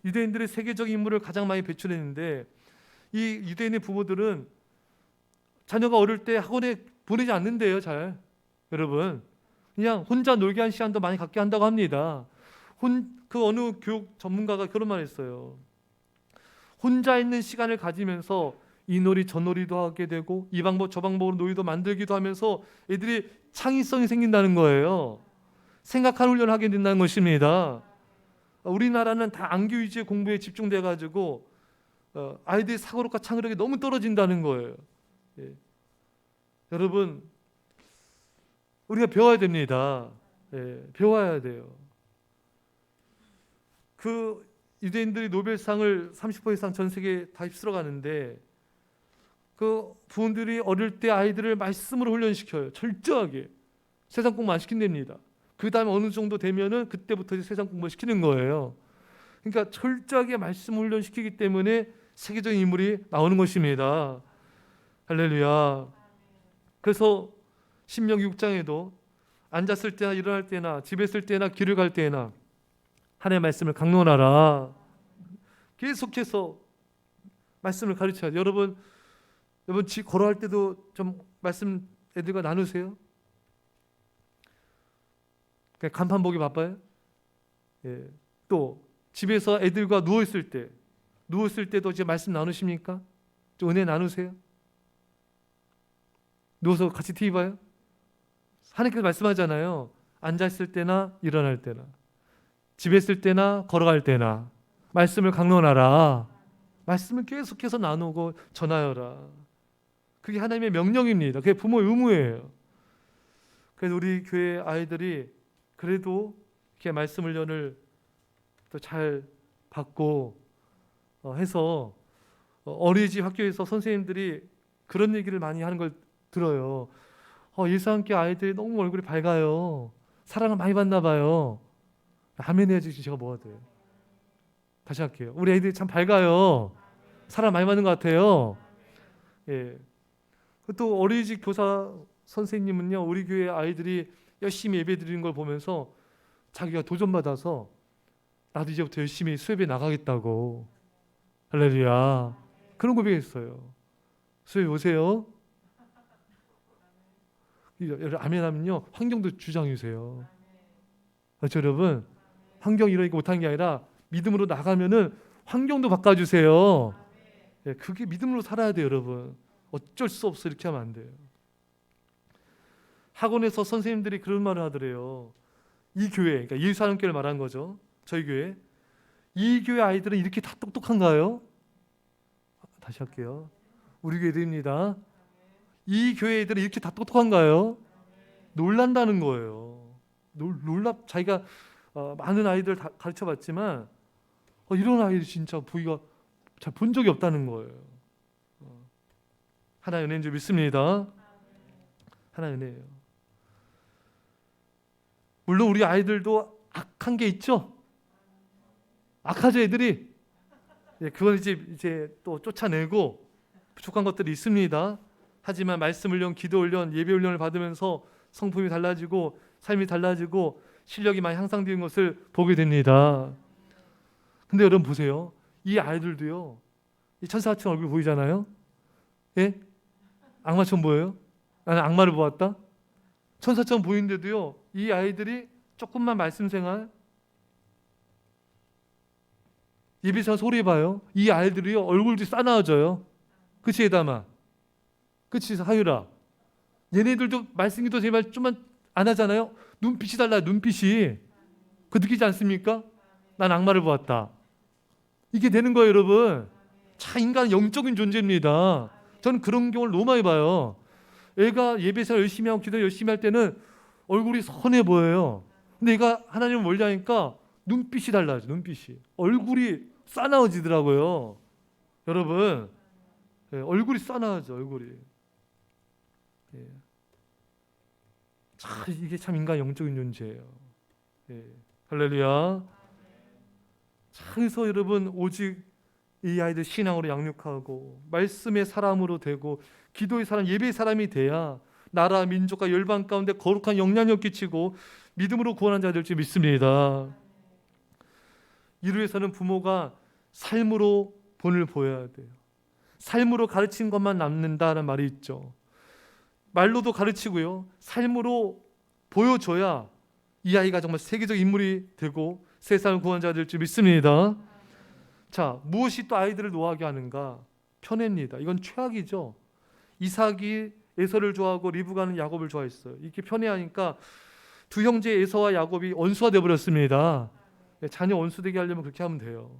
유대인들의 세계적인 인물을 가장 많이 배출했는데 이 유대인의 부모들은 자녀가 어릴 때 학원에 보내지 않는데요. 잘 여러분, 그냥 혼자 놀게 한 시간도 많이 갖게 한다고 합니다. 그 어느 교육 전문가가 그런 말 했어요. 혼자 있는 시간을 가지면서 이 놀이 저 놀이도 하게 되고 이 방법 저 방법으로 놀이도 만들기도 하면서 애들이 창의성이 생긴다는 거예요. 생각하는 훈련을 하게 된다는 것입니다. 우리나라는 다 암기 위주의 공부에 집중돼 가지고 아이들의 사고력과 창의력이 너무 떨어진다는 거예요. 예. 여러분, 우리가 배워야 됩니다. 예, 배워야 돼요. 그 유대인들이 노벨상을 30% 이상 전 세계에 다 휩쓸어 가는데 그 부모들이 어릴 때 아이들을 말씀으로 훈련시켜요. 철저하게 세상 공부 안 시킨답니다. 그 다음에 어느 정도 되면은 그때부터 이제 세상 공부 시키는 거예요. 그러니까 철저하게 말씀 훈련시키기 때문에 세계적인 인물이 나오는 것입니다. 할렐루야. 그래서 신명기 6장에도 앉았을 때나 일어날 때나 집에 있을 때나 길을 갈 때나 하나님의 말씀을 강론하라. 계속해서 말씀을 가르쳐야 돼요. 여러분 걸어갈 때도 좀 말씀 애들과 나누세요? 그냥 간판 보기 바빠요? 예. 또 집에서 애들과 누워있을 때도 이제 말씀 나누십니까? 좀 은혜 나누세요? 누워서 같이 TV 봐요? 하나님께서 말씀하잖아요. 앉아있을 때나 일어날 때나 집에 있을 때나 걸어갈 때나 말씀을 강론하라. 말씀을 계속해서 나누고 전하여라. 그게 하나님의 명령입니다. 그게 부모의 의무예요. 그래서 우리 교회 아이들이 그래도 이렇게 말씀 훈련을 또 잘 받고 해서 어린이집 학교에서 선생님들이 그런 얘기를 많이 하는 걸 들어요. 예수함께 아이들이 너무 얼굴이 밝아요. 사랑을 많이 받나 봐요. 아멘 해야지 제가 뭐가 돼요. 다시 할게요. 우리 애들이 참 밝아요. 사랑 많이 받는 것 같아요. 예. 또 어린이집 교사 선생님은요, 우리 교회 아이들이 열심히 예배 드리는 걸 보면서 자기가 도전받아서 나도 이제부터 열심히 수협에 나가겠다고. 할렐루야. 그런 고백했어요. 수협 오세요. 아멘 하면요, 환경도 주장이세요. 그렇죠, 여러분? 환경 이러니까 못한 게 아니라 믿음으로 나가면은 환경도 바꿔주세요. 예, 그게 믿음으로 살아야 돼요, 여러분. 어쩔 수 없어 이렇게 하면 안 돼요. 학원에서 선생님들이 그런 말을 하더래요. 이 교회, 그러니까 예수하나님교회를 말한 거죠. 저희 교회. 이 교회 아이들은 이렇게 다 똑똑한가요? 다시 할게요. 우리 교회들입니다. 이 교회 애들은 이렇게 다 똑똑한가요? 놀란다는 거예요. 자기가 많은 아이들 다 가르쳐봤지만 이런 아이들 진짜 보기가 잘 본 적이 없다는 거예요. 하나의 은혜인 줄 믿습니다. 하나의 은혜예요. 물론 우리 아이들도 악한 게 있죠. 악하죠, 애들이. 그건 이제 또 쫓아내고 부족한 것들이 있습니다. 하지만 말씀 훈련, 기도 훈련, 예배 훈련을 받으면서 성품이 달라지고 삶이 달라지고 실력이 많이 향상되는 것을 보게 됩니다. 근데 여러분 보세요. 이 아이들도요, 이 천사같은 얼굴 보이잖아요. 예? 악마처럼 보여요? 나는 악마를 보았다. 천사처럼 보이는데도요, 이 아이들이 조금만 말씀 생활, 예배상 소리 봐요. 이 아이들이요, 얼굴도 싸나워져요. 그치, 에다마? 그치, 하유라? 얘네들도 말씀기도 제발 좀만 안 하잖아요. 눈빛이 달라요. 눈빛이. 그 느끼지 않습니까? 난 악마를 보았다. 이게 되는 거예요, 여러분. 참 인간은 영적인 존재입니다. 저는 그런 경우를 너무 많이 봐요. 애가 예배생활 열심히 하고 기도 열심히 할 때는 얼굴이 선해 보여요. 근데 얘가 하나님을 멀리 하니까 눈빛이 달라져. 눈빛이. 얼굴이 싸나워지더라고요. 여러분, 얼굴이 싸나워져. 얼굴이. 이게 참 인간 영적인 존재예요. 할렐루야. 그래서 여러분, 오직 이 아이들 신앙으로 양육하고 말씀의 사람으로 되고 기도의 사람, 예배의 사람이 돼야 나라, 민족과 열방 가운데 거룩한 영향력 끼치고 믿음으로 구원한 자 될 줄 믿습니다. 이를 위해서는 부모가 삶으로 본을 보여야 돼요. 삶으로 가르친 것만 남는다는 말이 있죠. 말로도 가르치고요, 삶으로 보여줘야 이 아이가 정말 세계적 인물이 되고 세상을 구원한 자 될 줄 믿습니다. 자, 무엇이 또 아이들을 노하게 하는가? 편애입니다. 이건 최악이죠. 이삭이 에서를 좋아하고 리브가는 야곱을 좋아했어요. 이렇게 편애하니까 두 형제 에서와 야곱이 원수가 되어버렸습니다. 자녀 원수되게 하려면 그렇게 하면 돼요.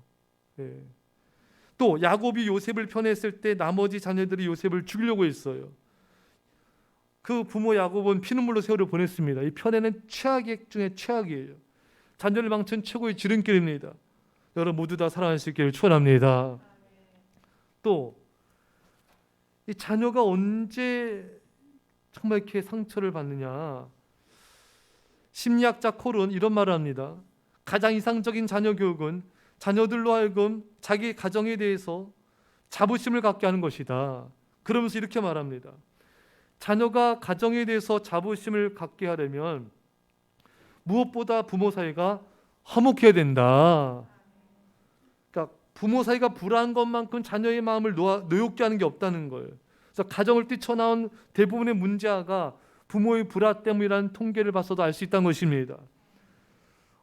또 야곱이 요셉을 편애했을 때 나머지 자녀들이 요셉을 죽이려고 했어요. 그 부모 야곱은 피눈물로 세월을 보냈습니다. 이 편애는 최악의 중에 최악이에요. 자녀를 망친 최고의 지름길입니다. 여러분 모두 다 사랑할 수 있기를 축원합니다. 또 이 자녀가 언제 정말 이렇게 상처를 받느냐? 심리학자 콜은 이런 말을 합니다. 가장 이상적인 자녀 교육은 자녀들로 하여금 자기 가정에 대해서 자부심을 갖게 하는 것이다. 그러면서 이렇게 말합니다. 자녀가 가정에 대해서 자부심을 갖게 하려면 무엇보다 부모 사이가 화목해야 된다. 그러니까 부모 사이가 불화한 것만큼 자녀의 마음을 노엽게 하는 게 없다는 거예요. 그래서 가정을 뛰쳐나온 대부분의 문제가 부모의 불화 때문이라는 통계를 봐서도 알 수 있다는 것입니다.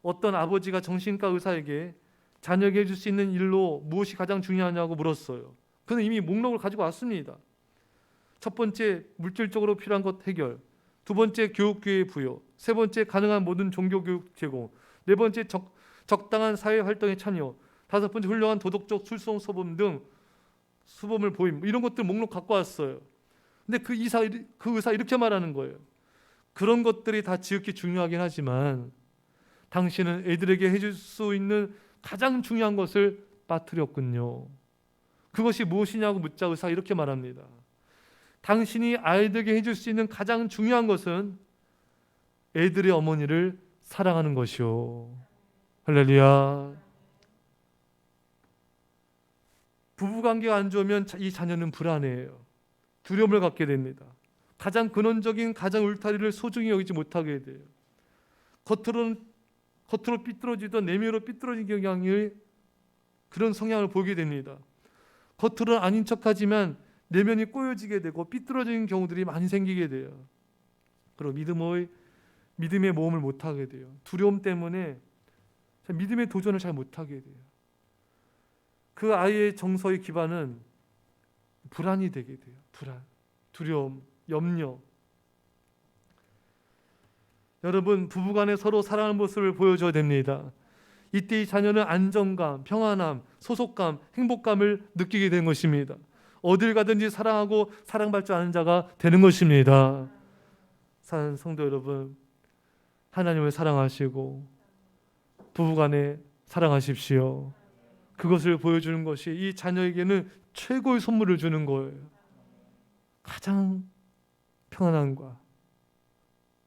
어떤 아버지가 정신과 의사에게 자녀에게 해줄 수 있는 일로 무엇이 가장 중요하냐고 물었어요. 그는 이미 목록을 가지고 왔습니다. 첫 번째, 물질적으로 필요한 것 해결. 두 번째, 교육기회 부여. 세 번째, 가능한 모든 종교교육 제공. 네 번째, 적당한 사회활동에 참여. 5번째 훌륭한 도덕적 출성 소범 등 수범을 보임 이런 것들 목록 갖고 왔어요. 근데 그 의사 이렇게 말하는 거예요. 그런 것들이 다 지극히 중요하긴 하지만 당신은 애들에게 해줄 수 있는 가장 중요한 것을 빠뜨렸군요. 그것이 무엇이냐고 묻자 의사 이렇게 말합니다. 당신이 아이들에게 해줄 수 있는 가장 중요한 것은 애들의 어머니를 사랑하는 것이요. 할렐루야. 부부관계가 안 좋으면 이 자녀는 불안해요. 두려움을 갖게 됩니다. 가장 근원적인 가장 울타리를 소중히 여기지 못하게 돼요. 겉으로 삐뚤어지던 내면으로 삐뚤어진 경향을 그런 성향을 보게 됩니다. 겉으로는 아닌 척하지만 내면이 꼬여지게 되고 삐뚤어지는 경우들이 많이 생기게 돼요. 그리고 믿음의 모험을 못하게 돼요. 두려움 때문에 믿음의 도전을 잘 못하게 돼요. 그 아이의 정서의 기반은 불안이 되게 돼요. 불안, 두려움, 염려. 여러분, 부부간에 서로 사랑하는 모습을 보여줘야 됩니다. 이때 이 자녀는 안정감, 평안함, 소속감, 행복감을 느끼게 된 것입니다. 어딜 가든지 사랑하고 사랑받을 줄 아는 자가 되는 것입니다. 사랑하는 성도 여러분, 하나님을 사랑하시고 부부간에 사랑하십시오. 그것을 보여주는 것이 이 자녀에게는 최고의 선물을 주는 거예요. 가장 평안함과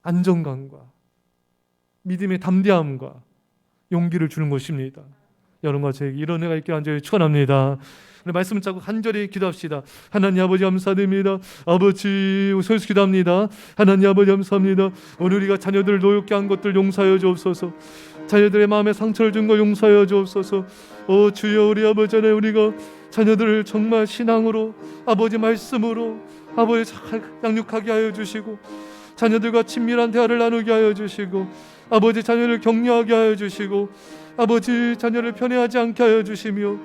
안정감과 믿음의 담대함과 용기를 주는 것입니다. 여러분과 저에게 이런 은혜가 있게 간절히 축원합니다. 말씀을 잡고 간절히 기도합시다. 하나님 아버지 감사드립니다. 아버지 소리서 기도합니다. 하나님 아버지 감사합니다. 오늘 우리가 자녀들을 노엽게 한 것들 용서하여 주옵소서. 자녀들의 마음에 상처를 준 것 용서하여 주옵소서. 오 주여, 우리 아버지 안에 우리가 자녀들을 정말 신앙으로 아버지 말씀으로 아버지 잘 양육하게 하여 주시고 자녀들과 친밀한 대화를 나누게 하여 주시고 아버지 자녀를 격려하게 하여 주시고 아버지 자녀를 편애하지 않게 하여 주시며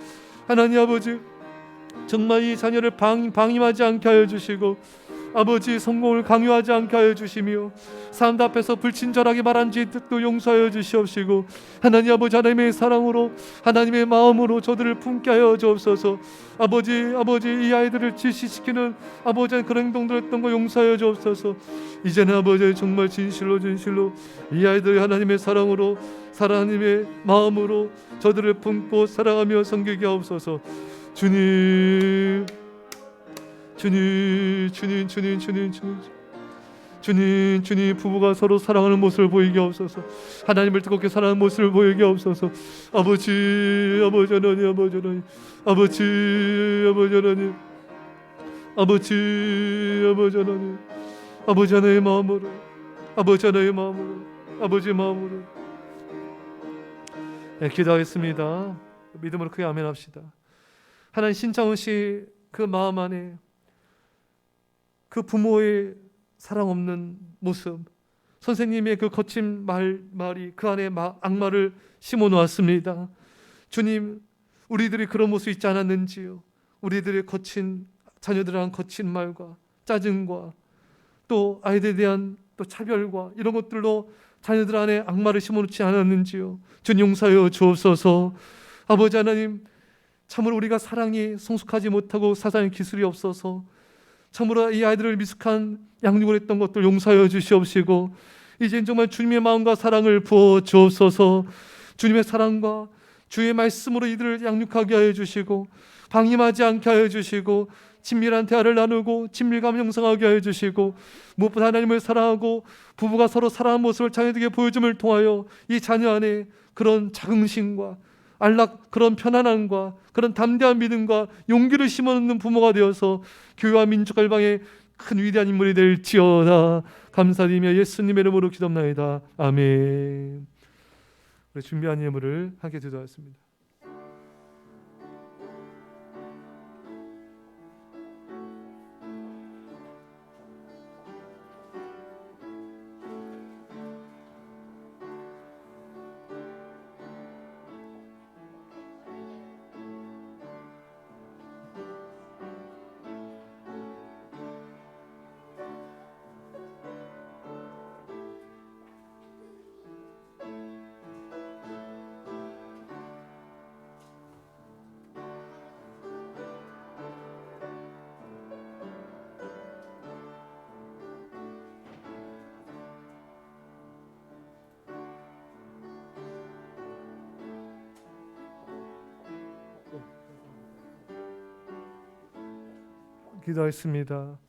하나님 아버지 정말 이 자녀를 방임하지 않게 하여 주시고 아버지 성공을 강요하지 않게 하여 주시며 사람들 앞에서 불친절하게 말한 짓도 용서하여 주시옵시고 하나님 아버지 하나님의 사랑으로 하나님의 마음으로 저들을 품게 하여 주옵소서. 아버지 이 아이들을 질시시키는 아버지 그런 행동들 했던 거 용서하여 주옵소서. 이제는 아버지 정말 진실로 이 아이들이 하나님의 사랑으로 하나님의 마음으로 저들을 품고 사랑하며 섬기게 하옵소서. 주님 부부가 서로 사랑하는 모습을 보이게 하옵소서. 하나님을 뜨겁게 사랑하는 모습을 보이게 하옵소서. 아버지 하나님 아버지 하나님의 마음으로 아버지 마음으로 기도하겠습니다. 믿음으로 크게 아멘합시다. 하나님, 신창훈 씨 그 마음 안에 그 부모의 사랑 없는 모습, 선생님의 그 거친 말이 그 안에 악마를 심어 놓았습니다. 주님, 우리들이 그런 모습 있지 않았는지요? 우리들의 자녀들에 거친 말과 짜증과 또 아이들에 대한 또 차별과 이런 것들로 자녀들 안에 악마를 심어 놓지 않았는지요? 주님 용서하여 주옵소서. 아버지 하나님, 참으로 우리가 사랑이 성숙하지 못하고 사상의 기술이 없어서 참으로 이 아이들을 미숙한 양육을 했던 것들 용서하여 주시옵시고 이젠 정말 주님의 마음과 사랑을 부어 주옵소서. 주님의 사랑과 주의 말씀으로 이들을 양육하게 하여 주시고 방임하지 않게 하여 주시고 친밀한 대화를 나누고 친밀감 형성하게 하여 주시고 무엇보다 하나님을 사랑하고 부부가 서로 사랑하는 모습을 자녀들에게 보여줌을 통하여 이 자녀 안에 그런 자긍심과 그런 편안함과 그런 담대한 믿음과 용기를 심어놓는 부모가 되어서 교회와 민족 열방의 큰 위대한 인물이 될지어다. 감사드리며 예수님의 이름으로 기도합나이다. 아멘. 우리 준비한 예물을 함께 드리겠습니다. 기도하였습니다.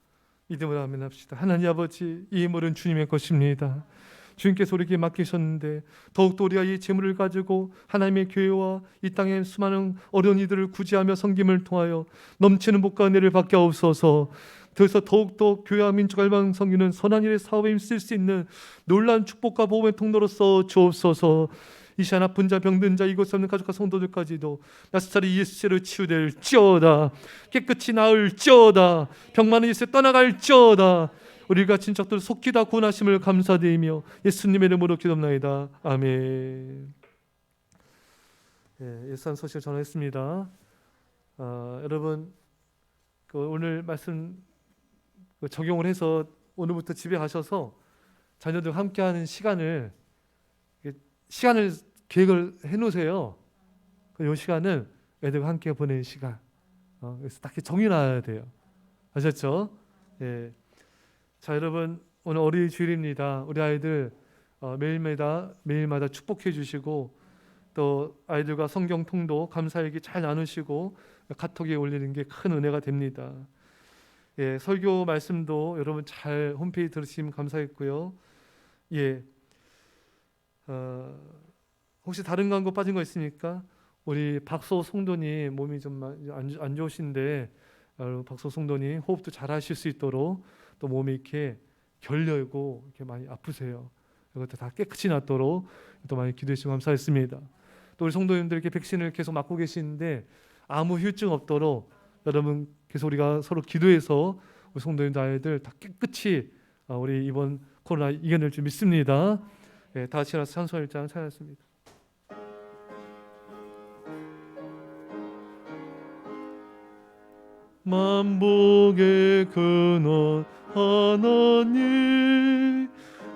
믿음으로 아멘합시다. 하나님 아버지, 이 예물은 주님의 것입니다. 주님께서 우리에게 맡기셨는데 더욱더 우리가 이 재물을 가지고 하나님의 교회와 이 땅의 수많은 어려운 이들을 구제하며 섬김을 통하여 넘치는 복과 은혜를 받게 하옵소서. 그래서 더욱더 교회와 민족을 알방 섬기는 선한 일의 사업에 힘쓸 수 있는 놀라운 축복과 복음의 통로로서 주옵소서. 이 시간 아픈 자 병든 자 이곳에 없는 가족과 성도들까지도 나사살이 예수로 치유될지어다. 깨끗이 나을지어다. 병 많은 예수에 떠나갈지어다. 우리가 친척들 속히 다 구원하심을 감사드리며 예수님의 이름으로 기도합나이다. 아멘. 예산 소식을 전했습니다. 여러분 오늘 말씀 적용을 해서 오늘부터 집에 가셔서 자녀들과 함께하는 시간을 계획을 해놓으세요. 이 시간은 애들과 함께 보내는 시간. 그래서 딱 정해놔야 돼요. 아셨죠? 예. 자, 여러분 오늘 어린이 주일입니다. 우리 아이들 매일마다 축복해 주시고 또 아이들과 성경 통도 감사 얘기 잘 나누시고 카톡에 올리는 게 큰 은혜가 됩니다. 예, 설교 말씀도 여러분 잘 홈페이지 들으시면 감사했고요. 예, 혹시 다른 광고 빠진 거 있습니까? 우리 박소 송도님 몸이 좀 안 좋으신데 박소 송도님 호흡도 잘 하실 수 있도록 또 몸이 이렇게 결려있고 이렇게 많이 아프세요. 이것도 다 깨끗이 낫도록 또 많이 기도해 주시면 감사했습니다. 또 우리 성도님들 이렇게 백신을 계속 맞고 계시는데 아무 후유증 없도록 여러분 계속 우리가 서로 기도해서 우리 성도님들 아이들 다 깨끗이 우리 이번 코로나 이겨낼 줄 믿습니다. 예, 다 같이 일어나서 찬송 1장 찬양했습니다. 만복의 근원 하나님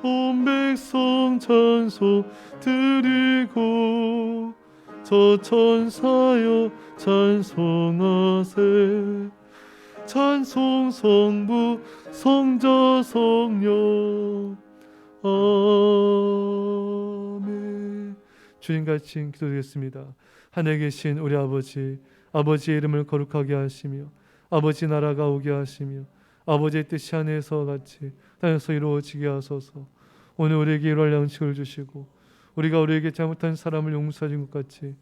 온 백성 찬송 드리고 저 천사여 찬송하세 찬송 성부 성자 성령 아멘. 주님같이 기도드리겠습니다. 하늘에 계신 우리 아버지의 이름을 거룩하게 하시며 아버지 나라가 오게 하시며 아버지의 뜻이 하늘에서 같이 땅에서 이루어지게 하소서. 오늘 우리에게 일할 양식을 주시고 우리가 우리에게 잘못한 사람을 용서해 준 것 같이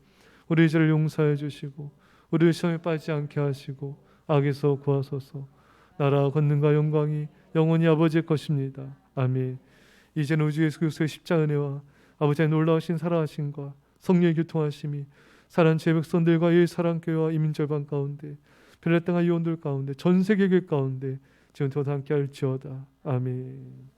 우리 죄를 용서해 주시고 우리를 시험에 빠지지 않게 하시고 악에서 구하소서. 나라 권능과 영광이 영원히 아버지의 것입니다. 아멘. 이제는 우주 예수 그리스도의 십자가 은혜와 아버지의 놀라우신 살아하심과 성령의 교통하심이 사랑 제 백성들과 이 사랑교회와 이민절반 가운데 변화 땅의 이원들 가운데 전 세계 교회 가운데 지금부터 함께 할지어다. 아멘.